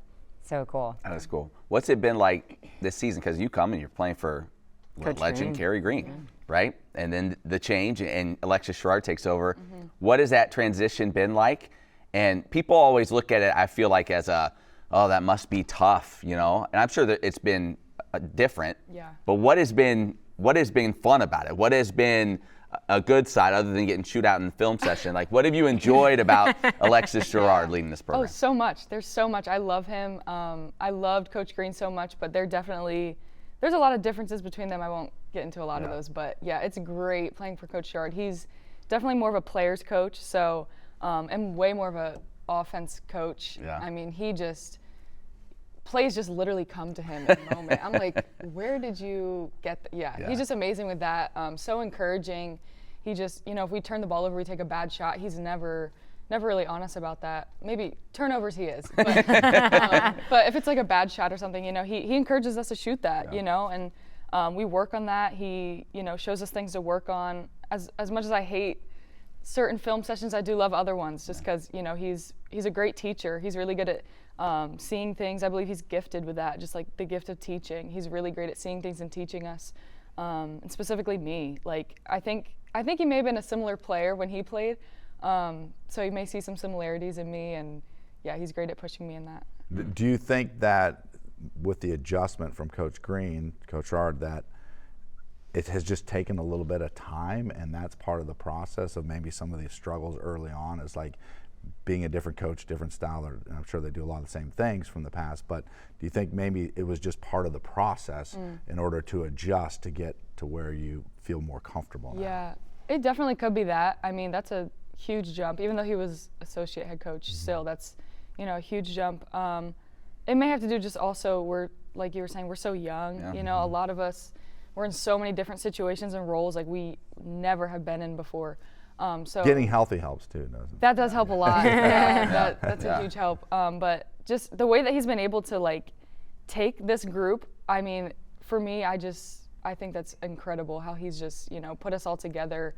So cool. That is cool. What's it been like this season? Because you come and you're playing for Coach legend Green. Kerry Green, right? And then the change, and Alexis Sherrard takes over. Mm-hmm. What has that transition been like? And people always look at it, I feel like, as oh, that must be tough, And I'm sure that it's been different. Yeah. But what has been fun about it? What has been a good side other than getting chewed out in the film session? What have you enjoyed about Alexis Sherrard leading this program? Oh, so much. There's so much. I love him. I loved Coach Green so much, but there's a lot of differences between them. I won't get into a lot of those, but yeah, it's great playing for Coach Sherrard. He's definitely more of a player's coach, so and way more of a offense coach. Yeah. I mean, plays just literally come to him in the moment. I'm like, where did you get Yeah. He's just amazing with that. So encouraging. He just, if we turn the ball over, we take a bad shot, he's never really honest about that. Maybe turnovers he is, but, but if it's a bad shot or something, he encourages us to shoot that, and we work on that. He, shows us things to work on. As much as I hate certain film sessions, I do love other ones just because, he's a great teacher. He's really good at seeing things. I believe he's gifted with that, just the gift of teaching. He's really great at seeing things and teaching us, and specifically me. I think he may have been a similar player when he played, so he may see some similarities in me, and yeah, he's great at pushing me in that. Do you think that with the adjustment from Coach Green, Coach Sherrard, that it has just taken a little bit of time, and that's part of the process of maybe some of these struggles early on, is being a different coach, different style, and I'm sure they do a lot of the same things from the past, but do you think maybe it was just part of the process in order to adjust to get to where you feel more comfortable now? Yeah, it definitely could be that. I mean, that's a huge jump. Even though he was associate head coach, still that's, a huge jump. It may have to do just also, like you were saying, we're so young. A lot of us, we're in so many different situations and roles we never have been in before. So Getting healthy helps too, doesn't it? that does help a lot. That's a huge help. But just the way that he's been able to take this group, I mean, for me, I think that's incredible how he's just, put us all together,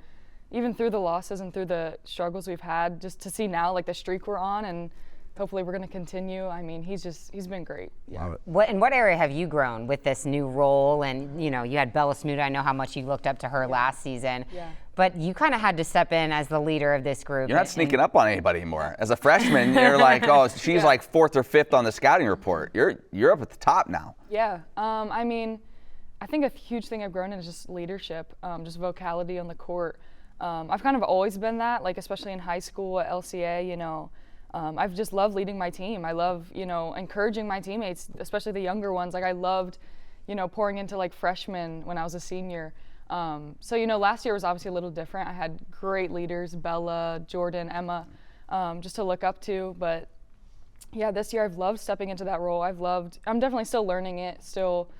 even through the losses and through the struggles we've had, just to see now the streak we're on, and hopefully we're going to continue. I mean, he's been great. Yeah. In what area have you grown with this new role? And you had Bella Smuda. I know how much you looked up to her last season. Yeah. But you kind of had to step in as the leader of this group. You're not sneaking up on anybody anymore. As a freshman, you're oh, she's 4th or 5th on the scouting report. You're up at the top now. Yeah. I mean, I think a huge thing I've grown in is just leadership, just vocality on the court. I've kind of always been that, especially in high school at LCA, I've just loved leading my team. I love, encouraging my teammates, especially the younger ones. I loved, pouring into freshmen when I was a senior. So, last year was obviously a little different. I had great leaders, Bella, Jordan, Emma, just to look up to. But yeah, this year I've loved stepping into that role. I'm definitely still learning it, still,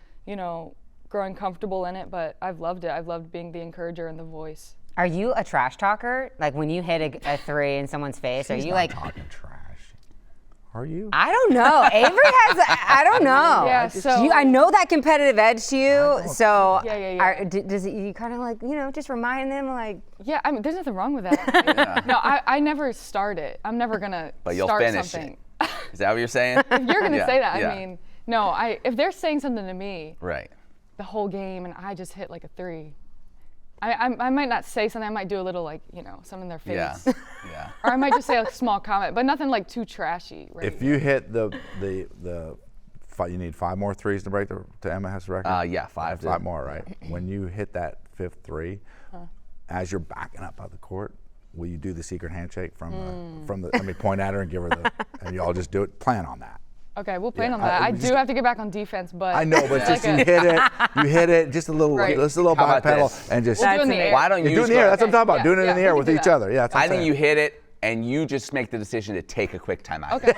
growing comfortable in it, but I've loved it. I've loved being the encourager and the voice. Are you a trash talker? When you hit a three in someone's face, are you talking trash? Are you? I don't know. Avery I don't know. Yeah, so I know that competitive edge to you. So Yeah. does it, you kind of just remind them Yeah, I mean, there's nothing wrong with that. No, I never start it. I'm never gonna But you'll start finish something. Is that what you're saying? If you're gonna say that, Yeah. I mean, no. If they're saying something to me Right. the whole game and I just hit a three, I might not say something. I might do a little something in their face. Yeah. Yeah. Or I might just say a small comment, but nothing too trashy. Right? If you hit you need 5 more threes to break to Emma Hess' record? Yeah, 5. 5 more, right? When you hit that 5th three, as you're backing up out the court, will you do the secret handshake from the? I mean, point at her and give her and you all just do it. Plan on that. Okay, we'll plan on Yeah, that. I just- do have to get back on defense, but I know, but just you hit it, just a little, Right. just a little How back about pedal, this? and just. We'll do it in the air. Why don't You you do it in the air. That's what I'm talking about. Yeah, Doing it in yeah, the air we with can do each that. other. Yeah, that's what I I'm think saying. you hit it, and you just make the decision to take a quick timeout. Okay.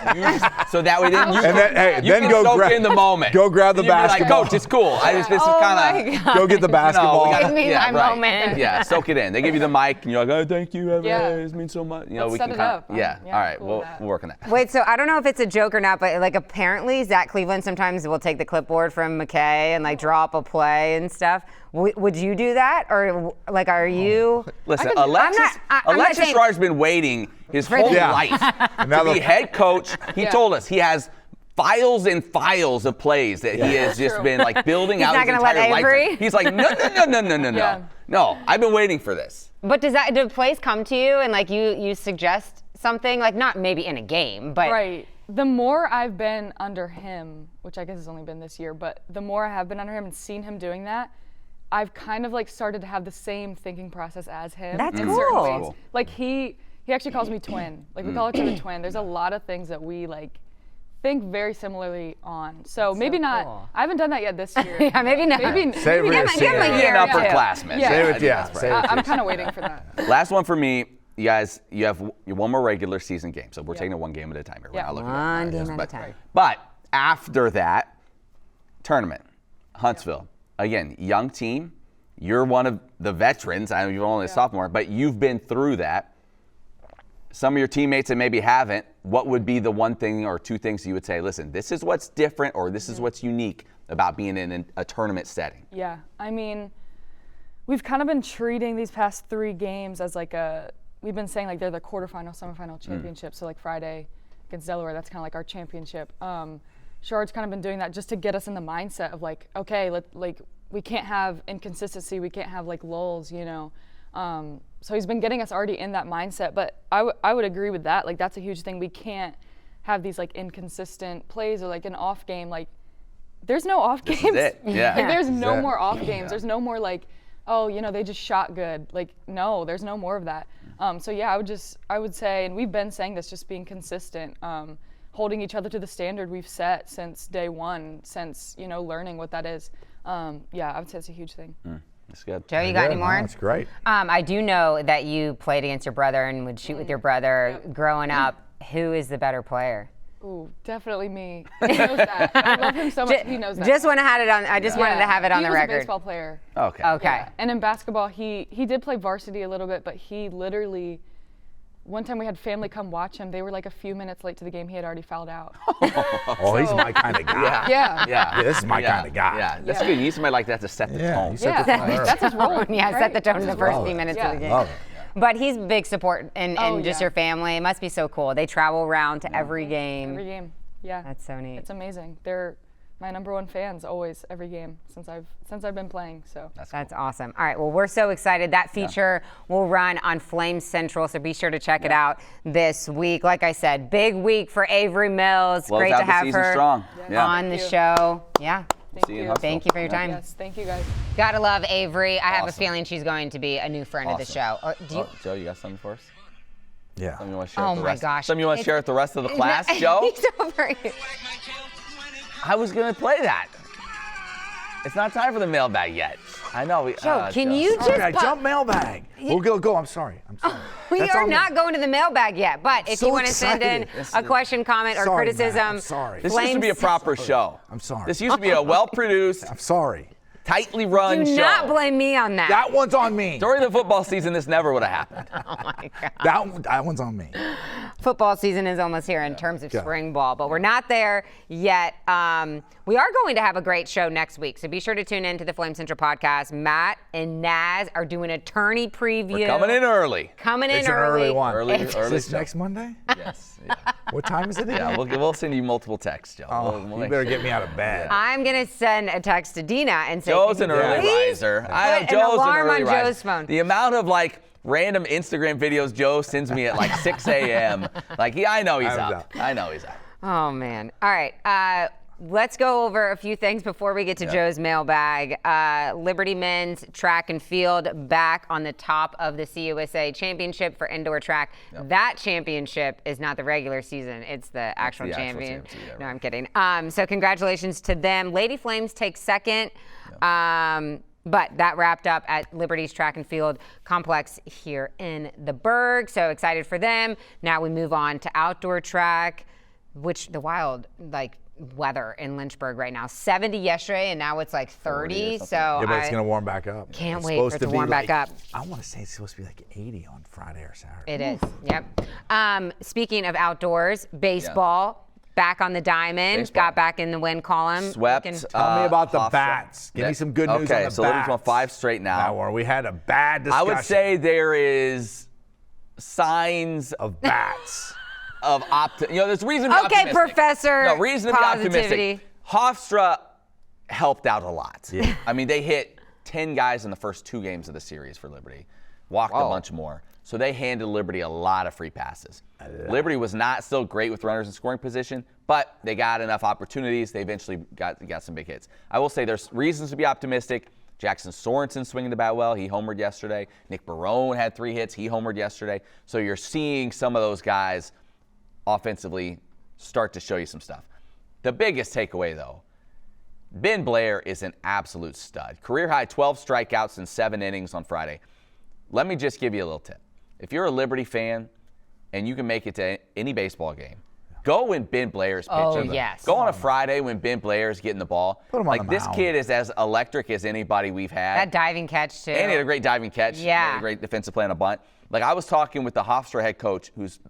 So that way, then you, And then, hey, you then can go soak grab in the moment. Go grab the And you'd be like, basketball. Coach, it's cool. This is Oh kind my of. God. Go get the basketball. gotta- Give me my moment. Yeah, soak it in. They give you the mic, and you're like, oh, thank you, Avery. Yeah. This means so much. You know, Let's we set can it kind up. of. Yeah. Yeah, All right. cool We'll with that. we'll work on that. Wait, so I don't know if it's a joke or not, but like apparently Zach Cleveland sometimes will take the clipboard from McKay and like draw up a play and stuff. Would you do that, or like are you? Listen, I'm not Alexis saying- Schroeder's been waiting his whole Yeah. life And now to be the- head coach. He Yeah. told us he has files and files of plays that he has just been like building He's out not his gonna let entire Avery? life. He's like, no. Yeah. No, I've been waiting for this. But do plays come to you and like you suggest something, like not maybe in a game, but Right. The more I've been under him, which I guess has only been this year, but the more I have been under him and seen him doing that, I've kind of like started to have the same thinking process as him. That's in certain cool. ways. Like he actually calls me twin. Like we call each other twin. There's a lot of things that we like think very similarly on. So maybe not. cool. I haven't done that yet this year. yeah, maybe not. Maybe Save it maybe for next the give him a season. year Be an or two. upperclassman. Yeah. Save I it, think yeah. that's right. Save it. I'm kind of waiting for that. Last one for me, you guys. You have one more regular season game, so we're taking it one game at a time here. We're Yeah. not looking at One it. game at a But- time. But after that, tournament, Huntsville. Again, young team. You're one of the veterans. I know you're only a sophomore, but you've been through that. Some of your teammates that maybe haven't, what would be the one thing or two things you would say, listen, this is what's different or this is what's unique about being in a tournament setting? Yeah, I mean, we've kind of been treating these past 3 games as like we've been saying like they're the quarterfinal, semifinal championship. So like Friday against Delaware, that's kind of like our championship. Sherrod's kind of been doing that just to get us in the mindset of like, okay, we can't have inconsistency, we can't have like lulls, you know. So he's been getting us already in that mindset. But I would agree with that. Like that's a huge thing. We can't have these like inconsistent plays or like an off game. Like there's no off This is games. it. Yeah. Like there's no it. more off games. There's no more like, oh, you know, they just shot good. Like no, there's no more of that. So yeah, I would say, and we've been saying this, just being consistent, holding each other to the standard we've set since day one, since you know learning what that is. Yeah, I would say it's a huge thing. That's good. Joe, you got any Yeah, more? no, that's great. I do know that you played against your brother and would shoot with your brother growing up. Who is the better player? Ooh, definitely me. He knows that. I love him so much. He knows that. Just want to have it on. I just wanted to have it on he the was record. a baseball player. Okay. Okay. Yeah. And in basketball, he did play varsity a little bit, but he literally, one time we had family come watch him. They were like a few minutes late to the game. He had already fouled out. Oh, he's my kind of guy. Yeah. Yeah. This is my kind of guy. Yeah, that's Yeah. good. You need somebody like that to set the Yeah, tone. you set Yeah. the tone early. That's his role. Yeah, set the right? tone in the first Love few it. minutes Yeah. of the game. Love it. But he's big support and Oh, just yeah. your family. It must be so cool. They travel around to every game. Every game. Yeah. That's so neat. It's amazing. They're my #1 fans always, every game since I've been playing. So That's awesome. All right, well, we're so excited. That feature will run on Flame Central, so be sure to check it out this week. Like I said, big week for Avery Mills. Close Great out to the have season her strong. Yeah. on the Thank you. show. Yeah. thank See you in you. Huntsville. Thank you for your time. Yes, thank you guys. Gotta love Avery. I have a Awesome. feeling she's going to be a new friend of the show. Awesome. Or do you? Oh, Joe, you got something for us? Yeah. Something you want to share Oh with the my rest? gosh. Something you want to It's- share with the rest of the class, Joe? He's over here. I was going to play that. It's not time for the mailbag yet. I know. Joe, can you just Okay, pop- jump mailbag. We'll go. I'm sorry. We That's are on me. not going to the mailbag yet, but if So you want to send in excited. a question, comment, or Sorry, Matt, criticism, I'm sorry. This used to be a proper show. I'm sorry. This used to be a well-produced, I'm sorry. tightly run do show. not blame me on that. That one's on me. During the football season, this never would have happened. Oh my God. That one's on me. Football season is almost here in terms of Yeah. spring ball, but we're not there yet. We are going to have a great show next week, so be sure to tune in to the Flame Central podcast. Matt and Naz are doing a tourney preview. We're coming in early. Coming in It's an early. early one. Early, It's- early Is this show. next Monday? Yes. Yeah. What time is it again? Yeah, we'll send you multiple texts, Joe. Oh, We'll you make better sure. get me out of bed. I'm going to send a text to Dina and say, Joe's "Can an you early please riser. put an alarm on Joe's phone?" The amount of like random Instagram videos Joe sends me at like 6 a.m. Like, I know he's I was up. up. I know he's up. Oh, man. All right. let's go over a few things before we get to Joe's mailbag. Liberty men's track and field back on the top of the CUSA championship for indoor track. That championship is not the regular season. It's the actual champion. No, I'm kidding. So congratulations to them. Lady Flames take second. But that wrapped up at Liberty's track and field complex here in the Berg. So excited for them. Now we move on to outdoor track, which the wild, weather in Lynchburg right now. 70 yesterday, and now it's like 30. So yeah, but it's going to warm back up. Can't wait for it to warm back up. I want to say it's supposed to be like 80 on Friday or Saturday. It is, yep. Speaking of outdoors, baseball. Back on the diamond, got back in the win column. Swept. Tell me about the bats. Give me some good news on the bats. Okay, so Liberty's won 5 straight now. We had a bad discussion. I would say there is signs of bats. of there's reason to be optimistic. Okay, Professor. No, reason to be optimistic. Hofstra helped out a lot. Yeah. I mean, they hit 10 guys in the first 2 games of the series for Liberty. Walked a bunch more. So they handed Liberty a lot of free passes. Liberty was not still great with runners in scoring position, but they got enough opportunities. They eventually got some big hits. I will say there's reasons to be optimistic. Jackson Sorensen swinging the bat well. He homered yesterday. Nick Barone had 3 hits. He homered yesterday. So you're seeing some of those guys offensively start to show you some stuff. The biggest takeaway, though, Ben Blair is an absolute stud. Career high 12 strikeouts in 7 innings on Friday. Let me just give you a little tip. If you're a Liberty fan and you can make it to any baseball game, go when Ben Blair is pitching. Oh, yes. Go on a Friday when Ben Blair is getting the ball. Put him on the this mound. kid is as electric as anybody we've had. That diving catch, too. And he had a great diving catch. Yeah. He had a great defensive play on a bunt. I was talking with the Hofstra head coach, who's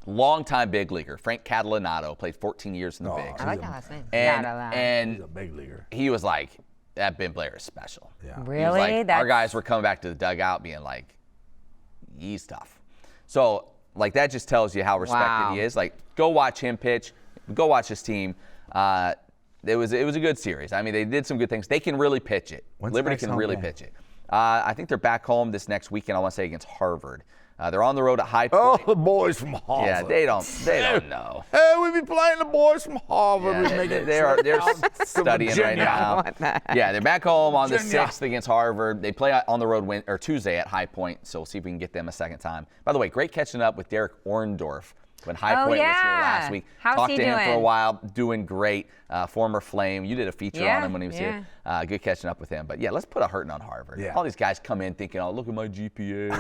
longtime big leaguer, Frank Catalanato, played 14 years in the bigs. I like that last name. And He's a big leaguer. he was like, that Ben Blair is special. Yeah. He was Really? like, our guys were coming back to the dugout being like, he's tough. So, that just tells you how respected he is. Go watch him pitch. Go watch his team. It was a good series. I mean, they did some good things. They can really pitch it. When's Liberty next can home really game? pitch it. I think they're back home this next weekend, I want to say, against Harvard. They're on the road at High Point. Oh, the boys from Harvard. Yeah, they don't know. Hey, we be playing the boys from Harvard. Yeah, they're studying right now. Yeah, they're back home on the 6th against Harvard. They play on the road Tuesday at High Point, so we'll see if we can get them a second time. By the way, great catching up with Derek Orndorff when High Point was here last week. How's Talked he to him doing? for a while, doing great. Former Flame. You did a feature on him when he was here. Good catching up with him. But yeah, let's put a hurting on Harvard. Yeah. All these guys come in thinking, oh, look at my GPA.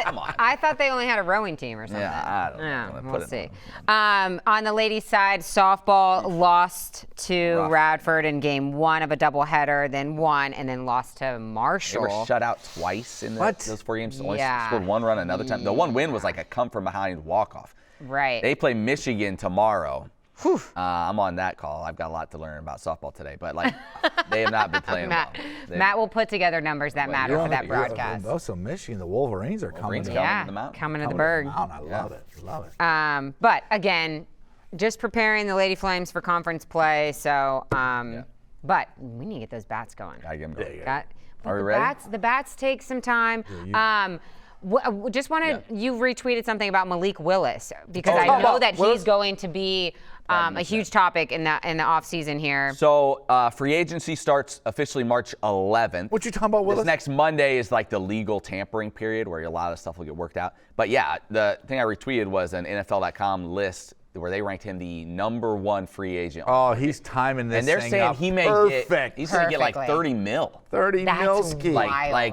Come on. I thought they only had a rowing team or something. Yeah, I don't know. Yeah, we'll see. On the ladies' side, softball lost to Radford in game 1 of a doubleheader, then won, and then lost to Marshall. They were shut out twice in those 4 games. Only scored 1 run another time. The one win was like a come from behind walk-off. Right. They play Michigan tomorrow. I'm on that call. I've got a lot to learn about softball today, but they have not been playing well. Matt will put together numbers that matter for that broadcast. Also, Michigan, the Wolverines are coming. Coming to the Berg. I love it. But again, just preparing the Lady Flames for conference play. So, but we need to get those bats going. I get them going. Are we ready? The bats take some time. Just wanted you retweeted something about Malik Willis because I know that he's going to be a huge topic in the off season here. So free agency starts officially March 11th. What you talking about, Willis? This next Monday is the legal tampering period where a lot of stuff will get worked out. But yeah, the thing I retweeted was an NFL.com list where they ranked him the #1 free agent. Oh, he's timing this. And they're saying up he may perfect. he's going to get 30 mil. 30 mil ski.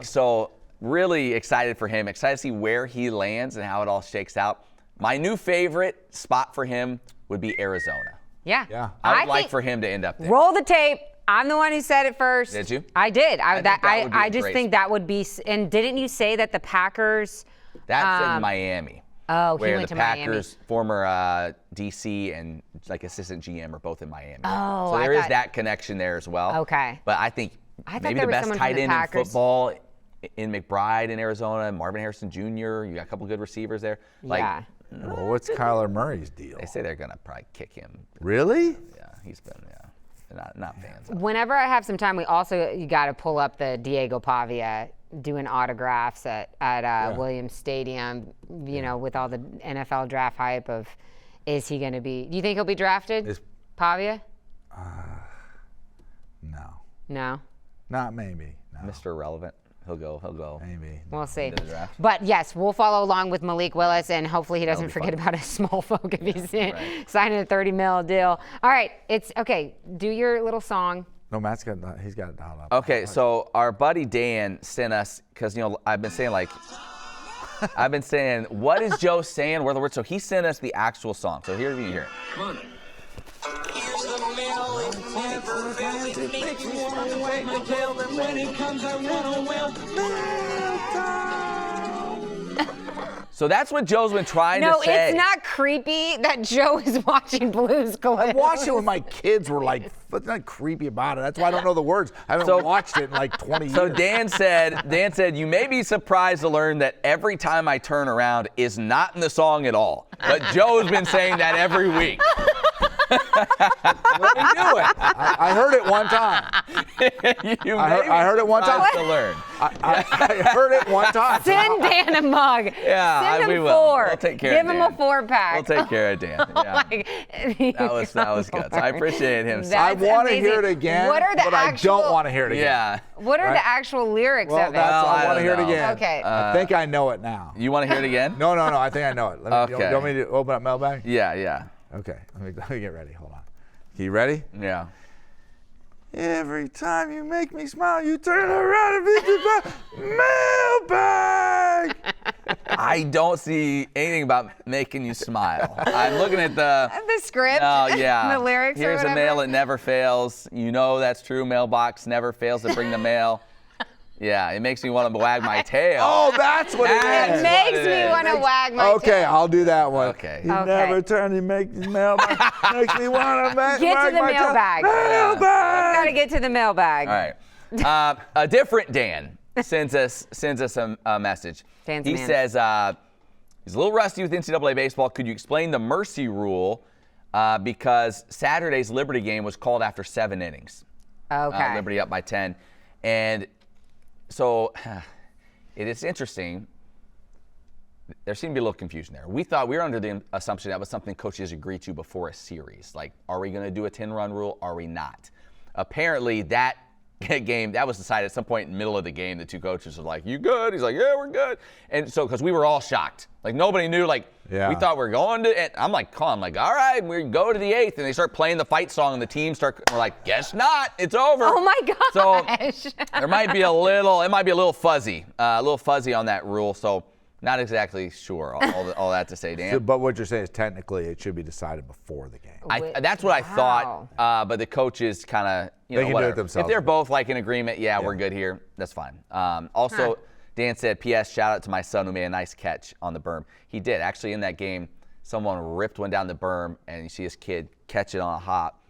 So really excited for him. Excited to see where he lands and how it all shakes out. My new favorite spot for him would be Arizona. Yeah. I would like for him to end up there. Roll the tape. I'm the one who said it first. Did you? I did. I just great think that would be. And didn't you say that the Packers? That's in Miami. Oh, he where went the to Packers, former DC and assistant GM are both in Miami. Oh, so there is that connection there as well. Okay. But I think maybe the best tight end in football in McBride in Arizona, Marvin Harrison Jr. You got a couple good receivers there. Yeah. Well, what's Kyler Murray's deal? They say they're gonna probably kick him. Really? Yeah, he's been not fans. Whenever I have some time, you got to pull up the Diego Pavia doing autographs at Williams Stadium. With all the NFL draft hype of, is he going to be? Do you think he'll be drafted? Pavia? No. No. Not maybe. No. Mr. Irrelevant. He'll go. Maybe. We'll see. Into the draft. But yes, we'll follow along with Malik Willis, and hopefully he doesn't be forget fun. about his small folk if he's right. signing a $30 million deal. All right, it's okay. Do your little song. No, he's got it dialed up. Okay, so our buddy Dan sent us, because, I've been saying, what is Joe saying? Where the words? So he sent us the actual song. So here you hear it. Come on. So that's what Joe's been trying to No, say. it's not creepy that Joe is watching Blues Clues. I watched it when my kids were like, it's not creepy about it. That's why I don't know the words. I haven't watched it in like 20 years. So Dan said, you may be surprised to learn that every time I turn around is not in the song at all. But Joe's been saying that every week. Let me do it. I heard it one time. I heard it one time. To learn. I heard it one time. Send Dan a mug. Yeah, Send him we will. 4. We'll take care Give of him Dan. a 4-pack. We'll take care of Dan. Yeah. That was good. So I appreciate him. I That's want to amazing. hear it again, What are the but actual, I don't want to hear it again. Yeah. What are Right? the actual lyrics Well, of it? I I want to hear it don't know. again. Okay. I think I know it now. You want to hear it again? No, I think I know it. Okay. You want me to open up mailbag? Yeah. Okay, let me get ready. Hold on. You ready? Yeah. Every time you make me smile, you turn around and 55 mailbag. I don't see anything about making you smile. I'm looking at the script. Oh, yeah. The lyrics. Here's or a whatever. mail that never fails. You know that's true. Mailbox never fails to bring the mail. Yeah, it makes me want to wag my tail. Oh, that's what it That's It is. makes what it me is. want to wag my Okay, tail. I'll do that one. Okay. He Okay. never turns, he makes his mailbag. Makes me want to Get to the mailbag. Mailbag. Gotta get to the mailbag. All right. A different Dan sends us a message. Dan's He man. says he's a little rusty with NCAA baseball. Could you explain the mercy rule? Because Saturday's Liberty game was called after 7 innings. Okay. Liberty up by 10. And so it is interesting. There seemed to be a little confusion there. We were under the assumption that was something coaches agreed to before a series. Like, are we going to do a 10-run rule? Are we not? Apparently, that game, that was decided at some point in the middle of the game. The two coaches were like, you good? He's like, yeah, we're good. And so, because we were all shocked. Like, nobody knew. Like, we thought we were going to, and I'm like, calm. Like, all right, we go to the 8th. And they start playing the fight song, and the team we're like, guess not. It's over. Oh, my gosh. So it might be a little fuzzy on that rule. So not exactly sure. All that to say, Dan. But what you're saying is technically it should be decided before the game. That's what I thought. But the coaches kind of, They can do it themselves. If they're both like in agreement, we're good here. That's fine. Also, Dan said, P.S. shout out to my son who made a nice catch on the berm. He did. Actually, in that game, someone ripped one down the berm, and you see this kid catch it on a hop.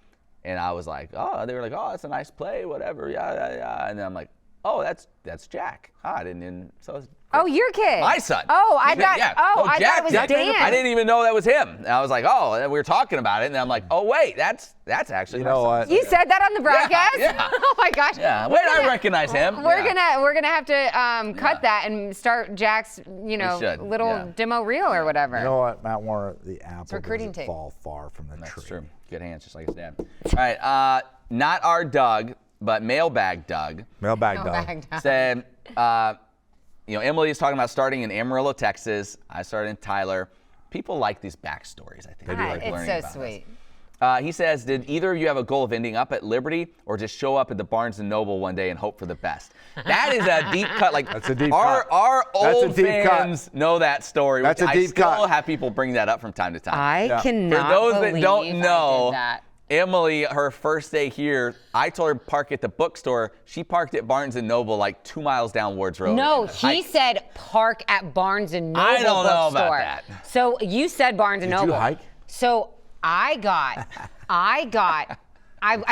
And I was like, oh, they were like, oh, that's a nice play, whatever, yeah. And then I'm like, oh, that's Jack. I didn't even, so it's Oh, your kid. my son. Oh, I thought. Yeah. Oh, I Jack, thought it was Dan. I didn't even know that was him. And I was like, oh, and we were talking about it, and I'm like, oh wait, that's actually. You know my son. what? You said that on the broadcast? yeah. Oh my gosh. Yeah. Wait, I recognize him. We're Yeah. gonna have to cut that and start Jack's, should, little yeah. demo reel or whatever. You know what, Matt Warner, the apple recruiting doesn't tape. fall far from the That's tree. true. Good hands, just like his dad. All right, not our Doug, but mailbag Doug Mailbag No, dog. back down. said, Emily is talking about starting in Amarillo, Texas. I started in Tyler. People like these backstories, I think. They do like It's learning so about sweet. this. He says, did either of you have a goal of ending up at Liberty or just show up at the Barnes & Noble one day and hope for the best? That is a deep cut. Like, That's a deep our, cut. Our That's a old deep cut. fans know that story. That's a I deep still cut. have people bring that up from time to time. I cannot For those that believe don't I know, did that. Emily, her first day here, I told her to park at the bookstore. She parked at Barnes & Noble like 2 miles down Wards Road. No, he said park at Barnes and Noble. I don't know about bookstore. that. So you said Barnes and Did Noble. you hike? So I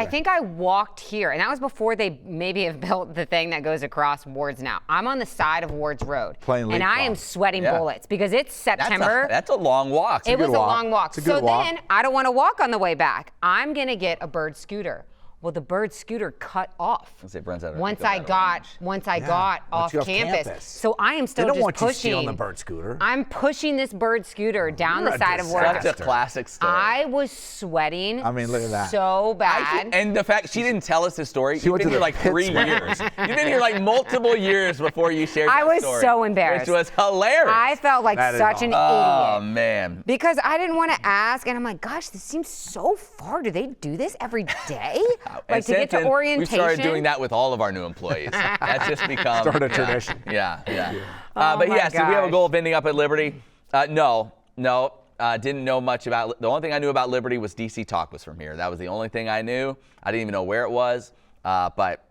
think I walked here, and that was before they maybe have built the thing that goes across Wards now. I'm on the side of Wards Road, Playing and I am leapfrog. sweating Yeah. bullets because it's September. That's a long walk. It was good a walk. long walk. It's a good So walk. then I don't want to walk on the way back. I'm going to get a bird scooter. Well, the bird scooter cut off Let's say Brent's out of- once goes I out of got range. off you off campus. campus. So I am They still don't just want you pushing. stealing the bird scooter. I'm pushing this bird scooter down You're the a side of work. Such a classic story. I was sweating. I mean, look at that. So bad. And the fact she didn't tell us this story. She You've went been to here the like 3 Pittsburgh. years. You've been here like multiple years before you shared I that was story, so embarrassed. Which was hilarious. I felt like That is such an oh, idiot. man. Because I didn't want to ask, and I'm like, gosh, this seems so far. Do they do this every day? And Like to get since to then, orientation? We've started doing that with all of our new employees. That's just become Started a tradition. Yeah. Oh But my yes, did we have a gosh. goal of ending up at Liberty? No. Didn't know much about. The only thing I knew about Liberty was DC Talk was from here. That was the only thing I knew. I didn't even know where it was. But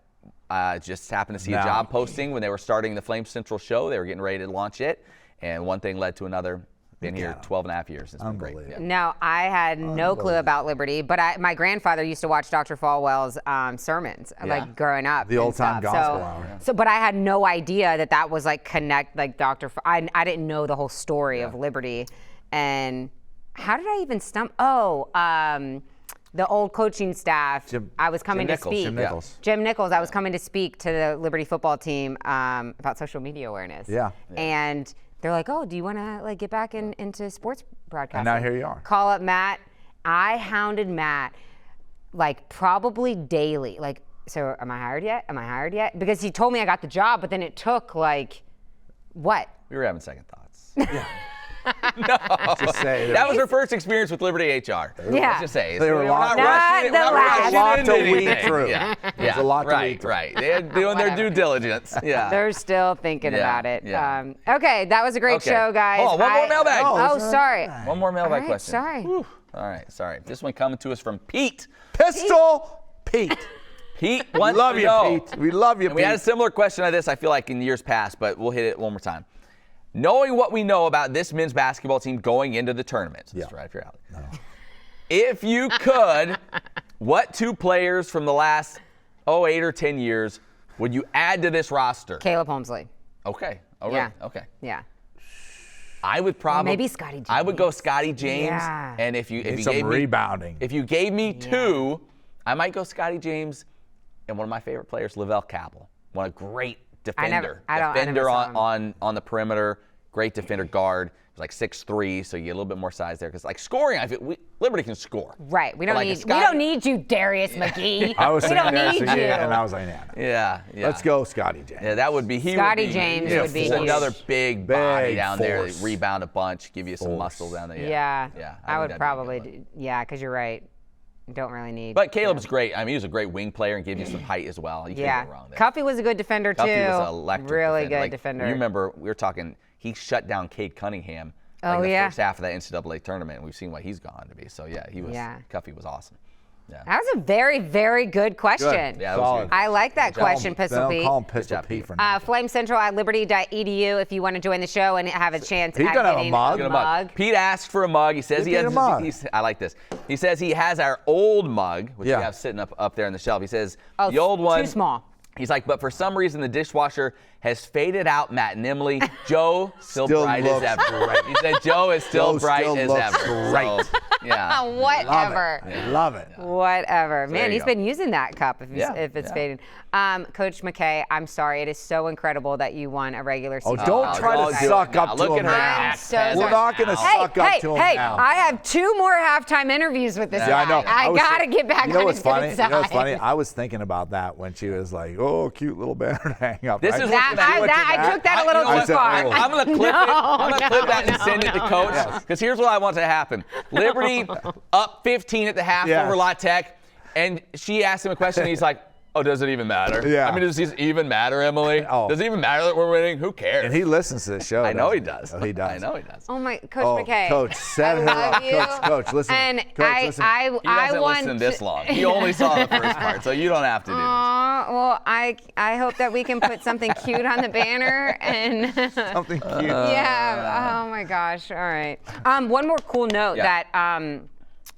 just happened to see a job posting when they were starting the Flame Central show. They were getting ready to launch it, and one thing led to another. Been here 12 and a half years. It's been great. Unbelievable. Yeah. No, I had no clue about Liberty, but my grandfather used to watch Dr. Falwell's sermons, like growing up. The and old-time stuff. gospel so, hour. So, but I had no idea that was like I didn't know the whole story of Liberty. And how did I even stump? The old coaching staff. I was coming to Nichols. speak. Jim Nichols. Jim Nichols. I was coming to speak to the Liberty football team about social media awareness. Yeah. And they're like, "Oh, do you want to like get back into sports broadcasting?" And now here you are. Call up Matt. I hounded Matt like probably daily. Like, so am I hired yet? Am I hired yet? Because he told me I got the job, but then it took like what? We were having second thoughts. Just say That was her first experience with Liberty HR. Yeah. Let's just say. They were We're not locked- rushing it. Not We're the not last. rushing A lot into to weed anything. through. Yeah. There's a lot to right, weed through. Right. They're doing their due diligence. Yeah. They're still thinking Yeah, about it. yeah. Okay, that was a great Okay. show, guys. Oh, one more mailbag. Oh, sorry. One more mailbag All right, question. sorry. Whew. All right, sorry. This one coming to us from Pete. Pistol Pete. Pete We wants love to you, know. Pete. We love you, And we had a Pete. similar question to this, I feel like, in years past, but we'll hit it one more time. Knowing what we know about this men's basketball team going into the tournament, so this is right up your alley. If you could, what 2 players from the last 8 or 10 years would you add to this roster? Caleb Holmesley. Okay. All right. Yeah. Okay. Yeah. I would probably maybe Scotty I would go James. Scotty James. Yeah. And if you Need some gave me rebounding. if you gave me 2, I might go Scotty James and one of my favorite players, Lavelle Cabell. One a great defender. I never defender saw him. on the perimeter, great defender guard. He's like 6'3", so you get a little bit more size there. Because like scoring, I feel Liberty can score. Right. We But don't like a need. Scotty- We don't need you, Darius McGee. I was we saying don't that, need so you. yeah, and I was like, nah. Yeah. Let's go, Scotty James. Yeah, that would be Scotty James would be just huge. another big body Big down there, force. rebound a bunch, give you some Force. muscle down there. Yeah. Yeah. I think would that'd be a good probably. one. Yeah, because you're right. Don't really need. But Caleb's great. I mean, he was a great wing player and gave you some height as well. You yeah. can't go wrong there. Cuffy was a good defender too. Cuffy was an electric really defender. good Like, defender. You remember we were talking. He shut down Cade Cunningham. Oh, in the yeah. first half of that NCAA tournament. We've seen what he's gone to be. So yeah, he was. Yeah. Cuffy was awesome. Yeah. That was a very, very good question. Yeah, that was Solid. good. I like that question, They Pistol don't Pete. call him Pistol job, Pete Pete. for nothing. Flame Central at liberty.edu if you want to join the show and have a chance Pete at doesn't have a getting mug. Get a mug. Pete asked for a mug. He says Give he has. Pete a mug. I like this. He says he has our old mug, which Yeah. we have sitting up there on the shelf. He says Oh, the old one. too small. He's like, but for some reason the dishwasher has faded out Matt Nimley. Joe still bright as looks ever. great. He said Joe is still Joe bright still as looks ever. great. So, yeah. Whatever. Love it. Whatever. there Man, you he's go. been using that cup if, Yeah, if it's yeah. fading. Coach McKay, I'm sorry. It is so incredible that you won a regular Oh, season. don't try don't to do it suck now. up to Look him at her now. I'm so backpedal. We're sorry. not going to suck up to him now. I have 2 more halftime interviews with this Yeah, I guy. know. I was got to thi- get back You know on what's his funny? good side. You know what's funny? I was thinking about that when she was like, "Oh, cute little banner to hang up." This right? is That, what- I took that a little You know too what? said, far. oh. I'm gonna clip it. I'm gonna clip that and no, send it to no, Coach. Because here's what I want to happen: Liberty up 15 at the half Yeah. over La Tech, and she asked him a question. And he's like, "Oh, does it even matter? Yeah. I mean, does it even matter, Emily? Oh. Does it even matter that we're winning? Who cares?" And he listens to this show. I know he doesn't does. Oh, he does. I know he does. Oh my, Coach Oh, McKay. Coach, set I her love up. you. Coach, listen. And Coach, listen. I He doesn't want listen this long. He only saw the first part, so you don't have to do this. Well, I hope that we can put something cute on the banner and Something cute. yeah. Oh my gosh. All right. One more cool note Yeah. that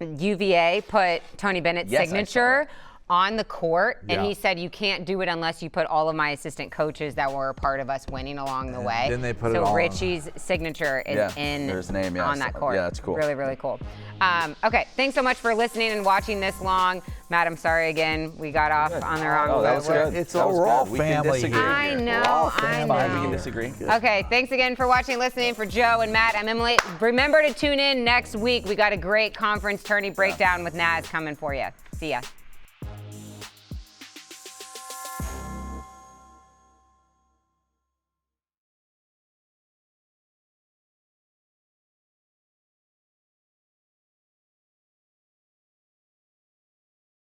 UVA put Tony Bennett's Yes, I saw signature that. on the court, and Yeah. he said you can't do it unless you put all of my assistant coaches that were a part of us winning along the way. then they put so it all on- Richie's signature is Yeah, in there's his name, yeah, on that so- court. yeah, that's cool. Really, really cool. Okay, thanks so much for listening and watching this long. Matt, I'm sorry again. We got off on the wrong Oh, that was foot. good. It's That was we're all good. We can family disagree here. I here. know, We're all I family. We can know. disagree. Okay, thanks again for watching and listening. For Joe and Matt, I'm Emily. Remember to tune in next week. We got a great conference tourney breakdown with Naz coming for you. See ya.